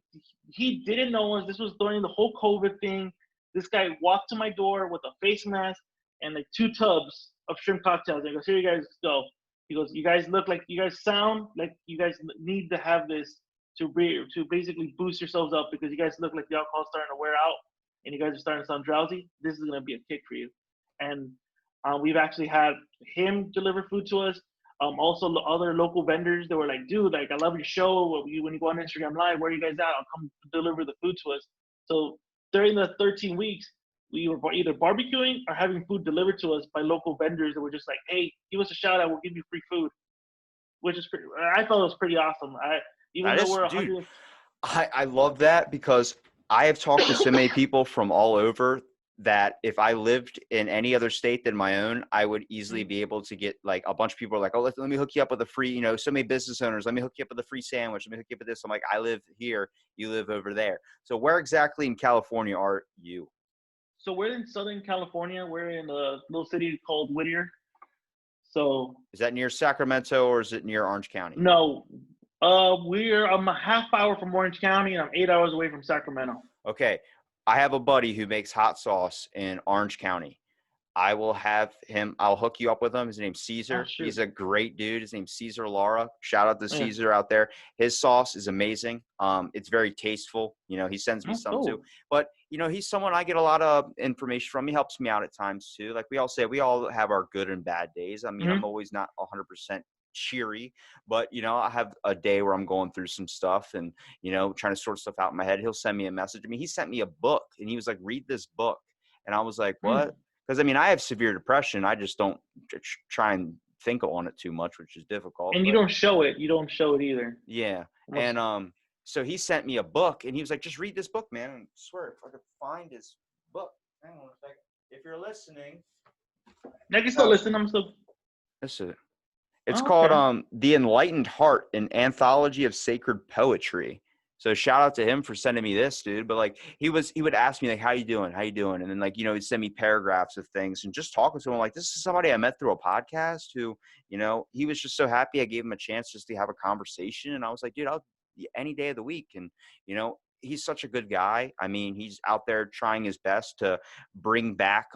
he didn't know us. This was during the whole COVID thing. This guy walked to my door with a face mask and like 2 tubs of shrimp cocktails. And he goes, "Here you guys go." He goes, "You guys look like you guys sound like you guys need to have this to basically boost yourselves up because you guys look like the alcohol's starting to wear out and you guys are starting to sound drowsy. This is gonna be a kick for you." And we've actually had him deliver food to us. Also, other local vendors that were like, "Dude, like I love your show. When you go on Instagram Live, where are you guys at? I'll come deliver the food to us." So during the 13 weeks, we were either barbecuing or having food delivered to us by local vendors that were just like, "Hey, give us a shout out. We'll give you free food," which is pretty. I thought it was pretty awesome. Even That though is, we're dude, 100. I love that, because I have talked to so many people from all over that if I lived in any other state than my own, I would easily be able to get like a bunch of people are like, "Oh, let me hook you up with a free, so many business owners, let me hook you up with a free sandwich. Let me hook you up with this." I'm like, "I live here. You live over there." So where exactly in California are you? So we're in Southern California. We're in a little city called Whittier. So Is that near Sacramento or is it near Orange County? no, I'm a half hour from Orange County and I'm 8 hours away from Sacramento. Okay. I have a buddy who makes hot sauce in Orange County. I'll hook you up with him. His name's Oh Caesar. shoot. He's a great dude. His name's Caesar Lara. Shout out to Yeah. Caesar out there. His sauce is amazing. It's very tasteful. He sends me Oh, some too. cool. But, he's someone I get a lot of information from. He helps me out at times too. Like we all say, we all have our good and bad days. I mean, I'm Hmm. always not 100% cheery, but, I have a day where I'm going through some stuff and, trying to sort stuff out in my head. He'll send me a message. I mean, he sent me a book and he was like, "Read this book." And I was like, "What?" Hmm. Because I mean, I have severe depression. I just don't try and think on it too much, which is difficult. And you But don't show it. You don't show it either. yeah, Almost. and so he sent me a book, and he was like, "Just read this book, man." And I swear, if I could find his book, hang on a second. If you're listening, I can still oh, listen. I'm still. this is it. It's Oh, called okay. The Enlightened Heart, an anthology of sacred poetry. So shout out to him for sending me this, dude. But like he would ask me like, "How you doing? How you doing?" And then like, he'd send me paragraphs of things and just talking to him. Like, this is somebody I met through a podcast who, he was just so happy I gave him a chance just to have a conversation. And I was like, "Dude, I'll any day of the week." And, he's such a good guy. I mean, he's out there trying his best to bring back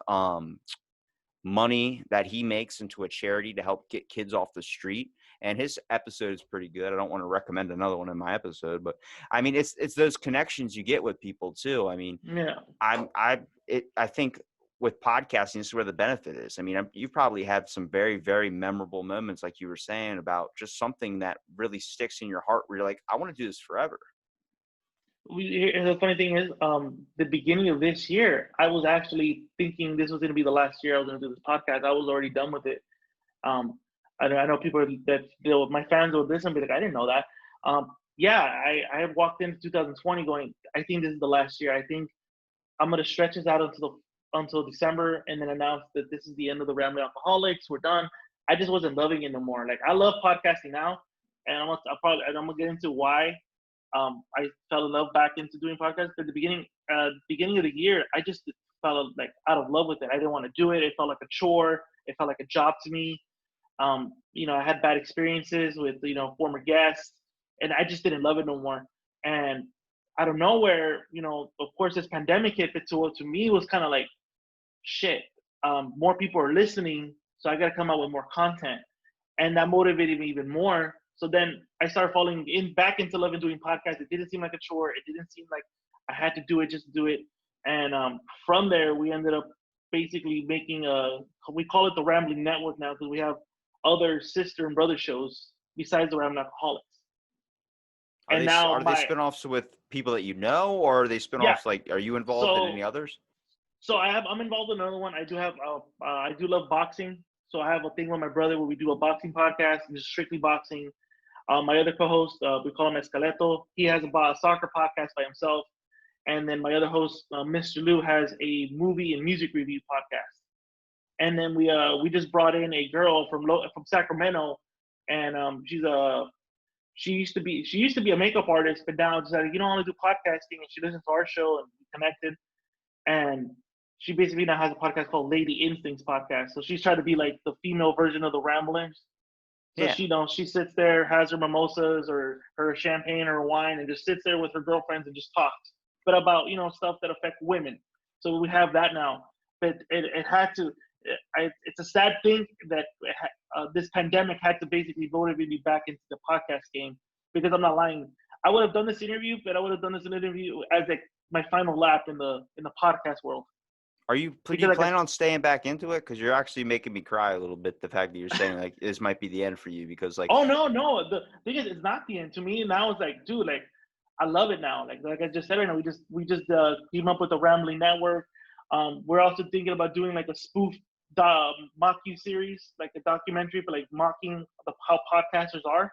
money that he makes into a charity to help get kids off the street. and his episode is pretty good. I don't want to recommend another one in my episode, but I mean, it's those connections you get with people too. I mean, Yeah. I think with podcasting, this is where the benefit is. I mean, you probably had some very, very memorable moments, like you were saying, about just something that really sticks in your heart where you're like, I want to do this forever. The funny thing is, the beginning of this year, I was actually thinking this was going to be the last year I was going to do this podcast. I was already done with it. I know people that deal with my fans will listen and be like, I didn't know that. Yeah, I have walked into 2020 going, I think this is the last year. I think I'm going to stretch this out until December and then announce that this is the end of the Rambling Alcoholics. We're done. I just wasn't loving it no more. Like, I love podcasting now, and I'm going to get into why I fell in love back into doing podcasts. At the beginning of the year, I just felt like out of love with it. I didn't want to do it. It felt like a chore. It felt like a job to me. I had bad experiences with, former guests, and I just didn't love it no more. And out of nowhere, of course, this pandemic hit. But to me, it was kind of like, shit, more people are listening, so I got to come out with more content. And that motivated me even more. So then I started falling back into love and doing podcasts. It didn't seem like a chore. It didn't seem like I had to do it just to do it. And from there, we ended up basically making we call it the Rambling Network now, because we have other sister and brother shows besides the Rambling Alcoholics. Are they spinoffs with people that you know, or are they spinoffs like, are you involved in any others? So I'm involved in another one. I do have I do love boxing. So I have a thing with my brother where we do a boxing podcast, and just strictly boxing. My other co-host, we call him Escaleto. He has a soccer podcast by himself. And then my other host, Mr. Lou, has a movie and music review podcast. And then we just brought in a girl from Sacramento, and she used to be a makeup artist, but now decided, I want to do podcasting, and she listens to our show and we connected. And she basically now has a podcast called Lady Instincts Podcast. So she's trying to be like the female version of the Ramblers. So she sits there, has her mimosas or her champagne or wine, and just sits there with her girlfriends and just talks, but about stuff that affect women. So we have that now. But it had to. It's a sad thing that this pandemic had to basically motivate me back into the podcast game, because I'm not lying. I would have done this interview, but I would have done this interview as like my final lap in the podcast world. Do you plan on staying back into it? Because you're actually making me cry a little bit. The fact that you're saying like this might be the end for you, because like, oh no, the thing is, it's not the end to me. Now it's like, dude, like I love it now. Like I just said right now, we just team up with the Rambling Network. We're also thinking about doing like a spoof mocking series, like a documentary, but like mocking how podcasters are.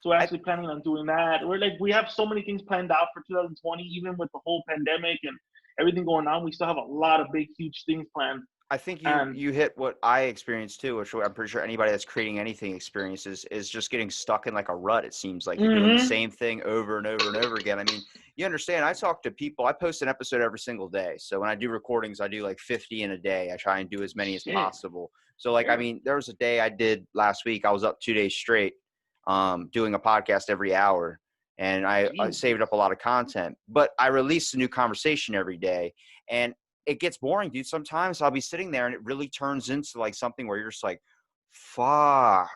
So we're actually planning on doing that. We have so many things planned out for 2020, even with the whole pandemic and everything going on. We still have a lot of big, huge things planned. I think you hit what I experienced too, which I'm pretty sure anybody that's creating anything experiences is just getting stuck in like a rut. It seems like you're doing the same thing over and over and over again. I mean, you understand, I talk to people, I post an episode every single day. So when I do recordings, I do like 50 in a day. I try and do as many as possible. So like, I mean, there was a day I did last week, I was up 2 days straight, doing a podcast every hour. And I saved up a lot of content, but I release a new conversation every day, and it gets boring, dude. Sometimes I'll be sitting there and it really turns into like something where you're just like, fuck.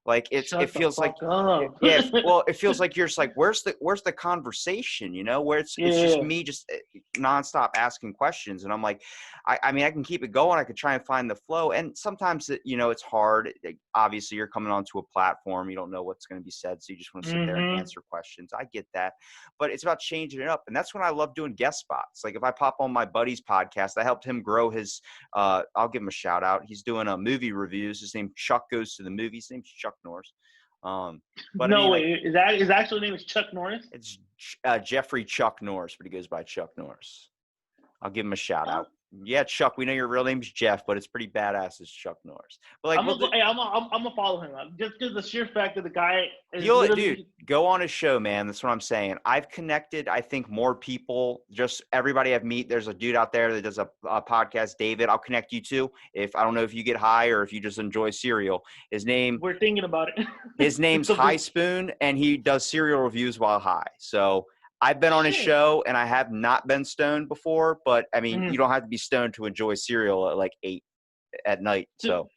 Like it feels like, it feels like you're just like, where's the conversation, where it's just me just nonstop asking questions. And I'm like, I mean, I can keep it going. I could try and find the flow. And sometimes, it's hard. Obviously you're coming onto a platform. You don't know what's going to be said. So you just want to sit there and answer questions. I get that, but it's about changing it up. And that's when I love doing guest spots. Like if I pop on my buddy's podcast, I helped him grow his, I'll give him a shout out. He's doing movie reviews. His name Chuck Goes to the Movies. His name's Chuck Norris. But no, wait, his actual name is Chuck Norris? It's Jeffrey Chuck Norris, but he goes by Chuck Norris. I'll give him a shout out. Yeah, Chuck, we know your real name's Jeff, but it's pretty badass as Chuck Norris. But like, I'm gonna follow him up just because the sheer fact that the guy is dude, go on his show, man. That's what I'm saying. I've connected, I think, more people. Just everybody I've met. There's a dude out there that does a podcast, David. I'll connect you to. If I don't know if you get high or if you just enjoy cereal. We're thinking about it. His name's High Spoon, and he does cereal reviews while high. So I've been on his show, and I have not been stoned before, but I mean, you don't have to be stoned to enjoy cereal at like 8 at night. So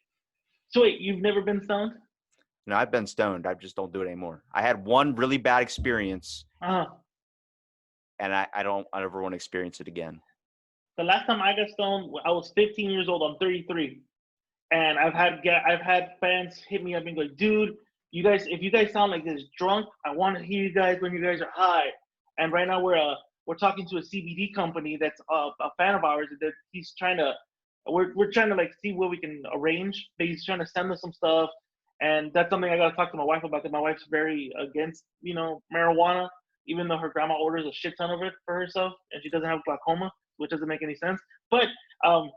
wait, you've never been stoned? No, I've been stoned. I just don't do it anymore. I had one really bad experience, Uh-huh. and I don't ever want to experience it again. The last time I got stoned, I was 15 years old. I'm 33, and I've had fans hit me up and go, "Dude, if you guys sound like this drunk, I want to hear you guys when you guys are high." And right now we're talking to a CBD company that's a fan of ours that he's trying to we're trying to like see what we can arrange. He's trying to send us some stuff, and that's something I got to talk to my wife about. Because my wife's very against marijuana, even though her grandma orders a shit ton of it for herself, and she doesn't have glaucoma, which doesn't make any sense. But um,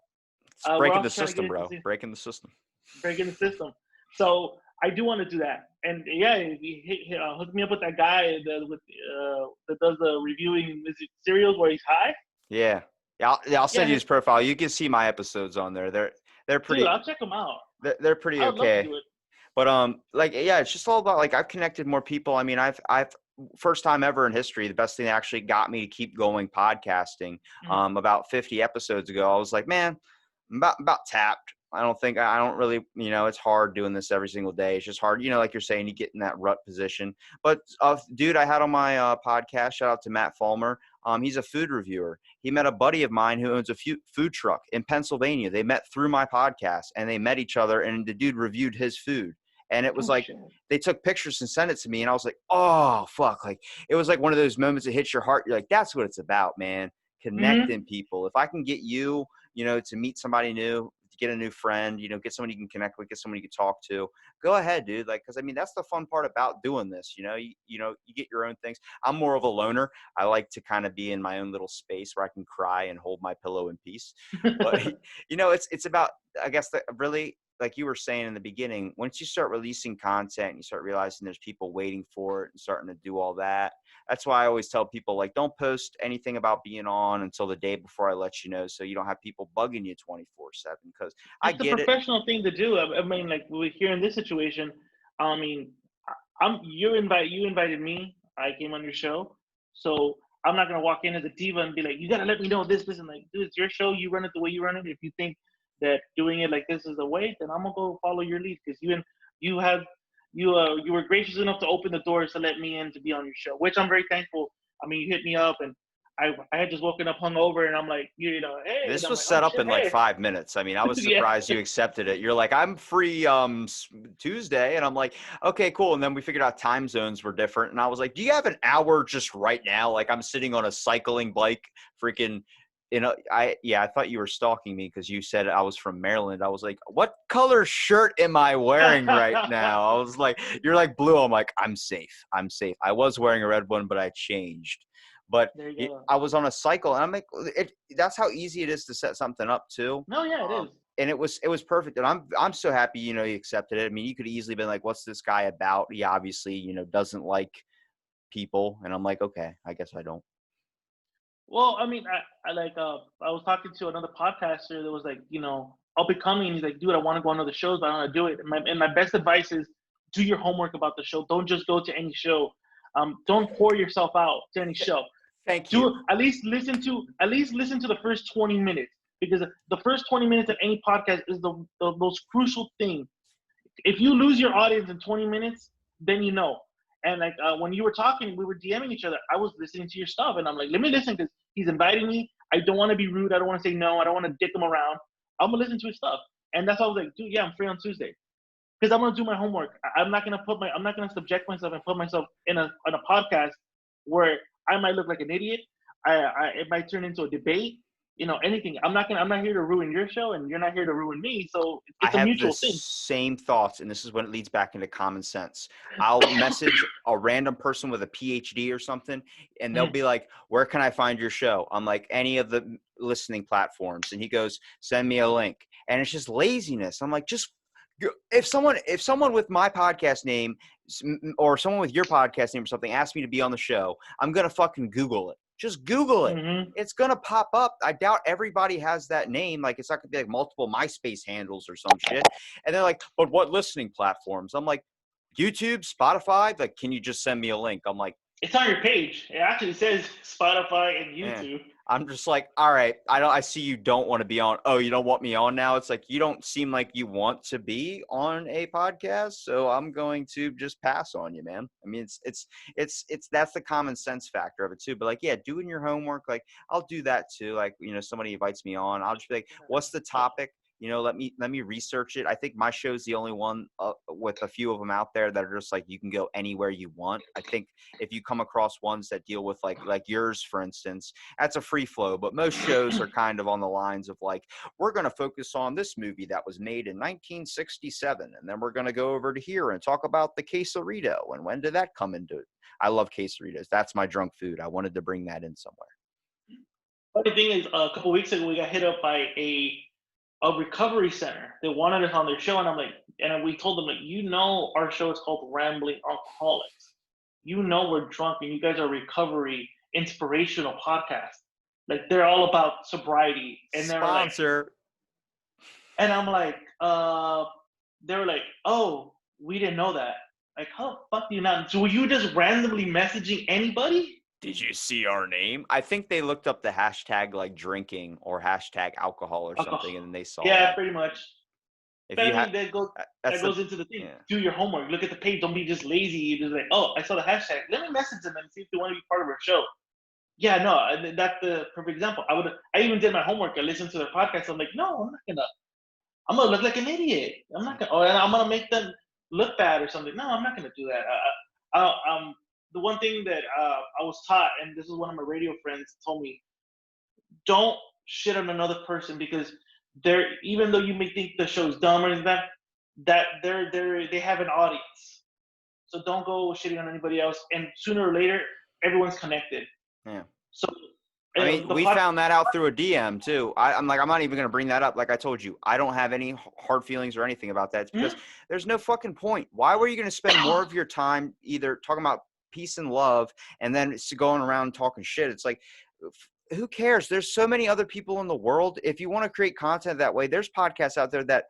It's we're breaking the also trying to get system, it to bro. see, Breaking the system. break in the system. So I do want to do that. And yeah, if you hook me up with that guy that does the reviewing cereals where he's high. Yeah. I'll Yeah, send you his profile. You can see my episodes on there. They're dude, pretty I'll check him out. they're pretty I would love to okay. do it. But like yeah, it's just all about like I've connected more people. I mean, I've first time ever in history, the best thing that actually got me to keep going podcasting. Mm-hmm. About 50 episodes ago, I was like, man, I'm about tapped. I don't really, it's hard doing this every single day. It's just hard, like you're saying, you get in that rut position. But dude, I had on my podcast, shout out to Matt Fulmer. He's a food reviewer. He met a buddy of mine who owns a food truck in Pennsylvania. They met through my podcast and they met each other and the dude reviewed his food. And it was Oh like, shit. they took pictures and sent it to me. And I was like, oh, fuck. Like, it was like one of those moments that hits your heart. You're like, that's what it's about, man. Mm-hmm. Connecting people. If I can get you, to meet somebody new, to get a new friend, get someone you can connect with, get someone you can talk to, go ahead, dude. Like, cause I mean, that's the fun part about doing this. You get your own things. I'm more of a loner. I like to kind of be in my own little space where I can cry and hold my pillow in peace. But, it's about, I guess, really, like you were saying in the beginning, once you start releasing content and you start realizing there's people waiting for it and starting to do all that, that's why I always tell people, like, don't post anything about being on until the day before I let you know, so you don't have people bugging you 24/7. Because I It's the get it. professional thing to do. I mean, like we're here in this situation. I mean, you invited me. I came on your show, so I'm not gonna walk in as a diva and be like, you gotta let me know this, and like, dude, it's your show. You run it the way you run it. If you think that doing it like this is the way, then I'm gonna go follow your lead because you have you were gracious enough to open the doors to let me in to be on your show, which I'm very thankful. I mean, you hit me up and I had just woken up hungover and I'm like, hey, and This I'm was like, set oh up shit, in like hey. 5 minutes. I mean, I was Yeah. surprised you accepted it. You're like, I'm free Tuesday. And I'm like, okay, cool. And then we figured out time zones were different. And I was like, do you have an hour just right now? Like I'm sitting on a cycling bike freaking, I thought you were stalking me because you said I was from Maryland. I was like, what color shirt am I wearing right now? I was like, you're like blue. I'm like, I'm safe. I'm safe. I was wearing a red one, but I changed. But There you go. I was on a cycle, and I'm like, that's how easy it is to set something up too. No, yeah, it is. And it was perfect, and I'm so happy, you accepted it. I mean, you could easily been like, what's this guy about? He obviously, doesn't like people, and I'm like, okay, I guess I don't. Well, I mean, I like I was talking to another podcaster that was like, up and coming. He's like, dude, I want to go on other shows, but I don't want to do it. And my best advice is do your homework about the show. Don't just go to any show. Don't pour yourself out to any show. Thank you. At least listen to the first 20 minutes because the first 20 minutes of any podcast is the most crucial thing. If you lose your audience in 20 minutes, then you know. And like when you were talking, we were DMing each other. I was listening to your stuff, and I'm like, let me listen because he's inviting me. I don't want to be rude. I don't want to say no. I don't want to dick him around. I'm gonna listen to his stuff, and that's why I was like, dude, yeah, I'm free on Tuesday because I'm gonna do my homework. I'm not gonna subject myself and put myself in a podcast where I might look like an idiot. It might turn into a debate. Anything. I'm not here to ruin your show, and you're not here to ruin me. So I it's a have the mutual thing. same thoughts, and this is when it leads back into common sense. I'll message a random person with a PhD or something, and they'll be like, where can I find your show? I'm like, any of the listening platforms. And he goes, send me a link. And it's just laziness. I'm like, if someone with my podcast name or someone with your podcast name or something asks me to be on the show, I'm going to fucking Google it. Just Google it. Mm-hmm. It's going to pop up. I doubt everybody has that name. Like, it's not going to be like multiple MySpace handles or some shit. And they're like, but what listening platforms? I'm like, YouTube, Spotify. Like, can you just send me a link? I'm like, It's on your page. It actually says Spotify and Yeah. YouTube. I'm just like, all right, I see you don't want to be on. Oh, you don't want me on now? It's like, you don't seem like you want to be on a podcast, so I'm going to just pass on you, man. I mean, it's that's the common sense factor of it too. But like, yeah, doing your homework, like I'll do that too. Like, somebody invites me on, I'll just be like, what's the topic? Let me research it. I think my show's the only one with a few of them out there that are just like, you can go anywhere you want. I think if you come across ones that deal with like yours, for instance, that's a free flow. But most shows are kind of on the lines of like, we're going to focus on this movie that was made in 1967, and then we're going to go over to here and talk about the quesarito and when did that come into it. I love quesaritos. That's my drunk food. I wanted to bring that in somewhere. Funny thing is, a couple weeks ago, we got hit up by a recovery center. They wanted us on their show, and I'm like, and we told them like, our show is called Rambling Alcoholics. We're drunk, and you guys are recovery inspirational podcast. Like they're all about sobriety, and they're like, Sponsor. and I'm like, they were like, oh, we didn't know that. Like, how the fuck do you not? So were you just randomly messaging anybody? Did you see our name? I think they looked up the hashtag like drinking or hashtag alcohol or something, and then they saw Yeah, it. pretty much. If But you I mean, that goes into the thing. Yeah. Do your homework. Look at the page. Don't be just lazy. You just like, oh, I saw the hashtag. Let me message them and see if they want to be part of our show. Yeah, no, that's the perfect example. I even did my homework. I listened to their podcast. I'm like, no, I'm gonna look like an idiot. I'm not gonna, and I'm gonna make them look bad or something. No, I'm not gonna do that. The one thing that I was taught, and this is one of my radio friends told me, don't shit on another person because even though you may think the show's dumb or anything like that they have an audience. So don't go shitting on anybody else. And sooner or later, everyone's connected. Yeah. So I mean, we found that out through a DM too. I'm like, I'm not even going to bring that up. Like I told you, I don't have any hard feelings or anything about that because there's no fucking point. Why were you going to spend more of your time either talking about peace and love and then going around talking shit? It's like, who cares? There's so many other people in the world. If you want to create content that way, there's podcasts out there that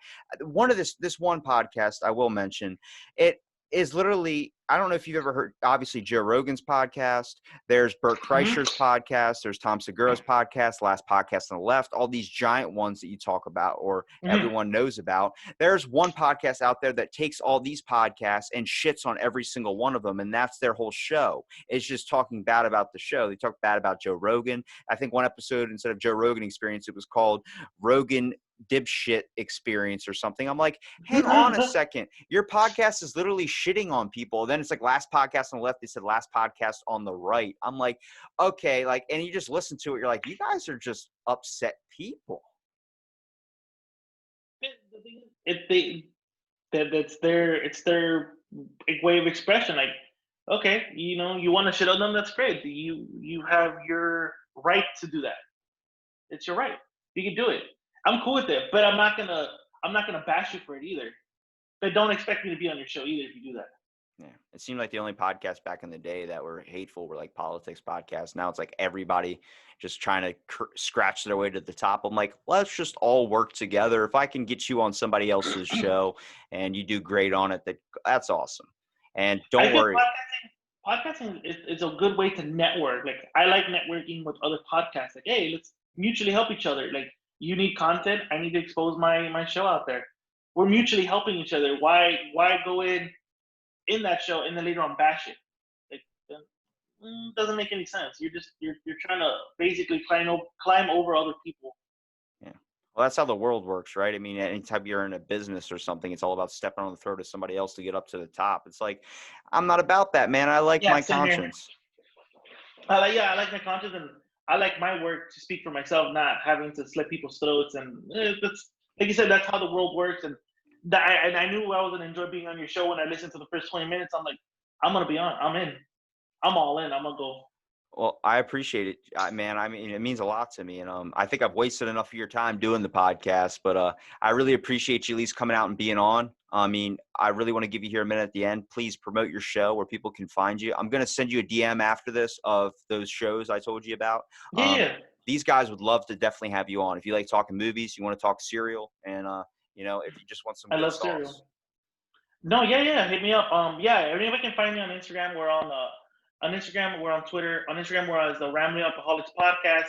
this one podcast I will mention, it is literally, I don't know if you've ever heard, obviously Joe Rogan's podcast, there's Bert Kreischer's podcast, there's Tom Segura's podcast, Last Podcast on the Left, all these giant ones that you talk about or everyone knows about. There's one podcast out there that takes all these podcasts and shits on every single one of them, and that's their whole show. It's just talking bad about the show. They talk bad about Joe Rogan. I think one episode, instead of Joe Rogan Experience, it was called Rogan Dipshit Experience or something. I'm like, hang on a second. Your podcast is literally shitting on people. Then it's like Last Podcast on the Left. They said Last Podcast on the Right. I'm like, okay, like, and you just listen to it. You're like, you guys are just upset people. It's their way of expression. Like, okay, you want to shit on them, that's great. You have your right to do that. It's your right. You can do it. I'm cool with it, but I'm not gonna bash you for it either. But don't expect me to be on your show either if you do that. Yeah, it seemed like the only podcasts back in the day that were hateful were like politics podcasts. Now it's like everybody just trying to scratch their way to the top. I'm like, let's just all work together. If I can get you on somebody else's show and you do great on it, that's awesome. And don't worry. Podcasting is a good way to network. Like I like networking with other podcasts. Like, hey, let's mutually help each other. Like you need content, I need to expose my show out there. We're mutually helping each other. Why go in that show and then later on bash it? Like doesn't make any sense. You're trying to basically climb over other people. Yeah. Well, that's how the world works, right? I mean, anytime you're in a business or something, it's all about stepping on the throat of somebody else to get up to the top. It's like, I'm not about that, man. I like my conscience. I like my conscience, and I like my work to speak for myself, not having to slit people's throats. And that's, like you said, that's how the world works. And I knew I was gonna enjoy being on your show when I listened to the first 20 minutes. I'm like, I'm gonna be on. I'm in. I'm all in. I'm gonna go. Well, I appreciate it, man. I mean, it means a lot to me. And I think I've wasted enough of your time doing the podcast, but I really appreciate you at least coming out and being on. I mean, I really want to give you here a minute at the end. Please promote your show where people can find you. I'm going to send you a DM after this of those shows I told you about. Yeah. These guys would love to definitely have you on. If you like talking movies, you want to talk cereal, and, if you just want some good sauce. Cereal. No, yeah. Hit me up. Yeah, anybody can find me on Instagram. We're on On Instagram, we're on Twitter. On Instagram, we're as the Rambling Alcoholics Podcast.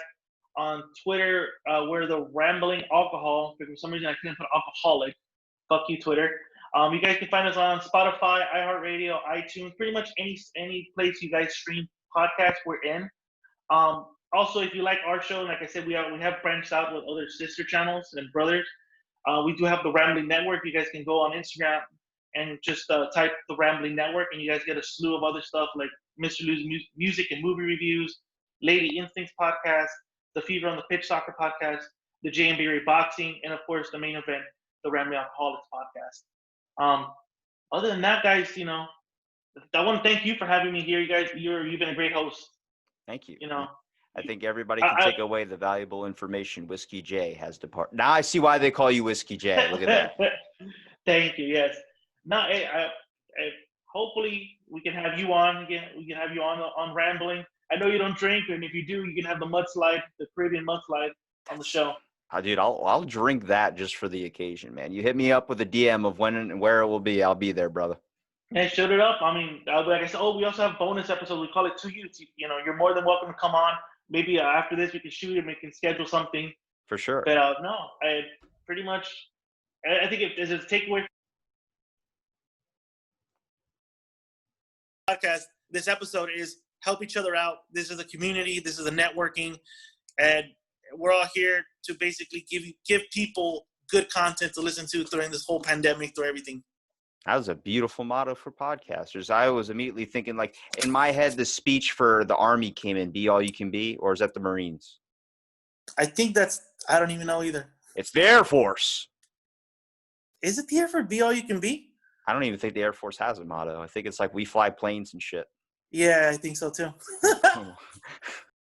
On Twitter, we're the Rambling Alcohol, because for some reason I couldn't put alcoholic. Fuck you, Twitter. You guys can find us on Spotify, iHeartRadio, iTunes, pretty much any place you guys stream podcasts, we're in. Also, if you like our show, like I said, we have branched out with other sister channels and brothers. We do have the Rambling Network. You guys can go on Instagram and just type the Rambling Network, and you guys get a slew of other stuff like Mr. Lou's music and movie reviews, Lady Instincts podcast, the Fever on the Pitch Soccer podcast, the J&B Ray Boxing, and of course the main event, the Rambling Alcoholics podcast. Other than that, guys, I want to thank you for having me here. You guys, you've been a great host. Thank you. You know, I think everybody can take away the valuable information Whiskey J has departed. Now I see why they call you Whiskey J. Look at that. Thank you. Yes. No, hopefully we can have you on again. We can have you on Rambling. I know you don't drink, and if you do, you can have the mudslide, the Caribbean mudslide on the show. Dude, I'll drink that just for the occasion, man. You hit me up with a DM of when and where it will be. I'll be there, brother. And showed it up. I mean, like I said, we also have bonus episodes. We call it 2 Youths. You're more than welcome to come on. Maybe after this we can shoot and we can schedule something. For sure. But no, I pretty much. I think if there's a takeaway podcast, this episode is help each other out. This is a community. This is a networking, and we're all here to basically give people good content to listen to during this whole pandemic, through everything. That was a beautiful motto for podcasters. I was immediately thinking, like, in my head, the speech for the Army came in, be all you can be, or is that the Marines? I think I don't even know either. It's the Air Force. Is it the Air Force, be all you can be? I don't even think the Air Force has a motto. I think it's like we fly planes and shit. Yeah, I think so too.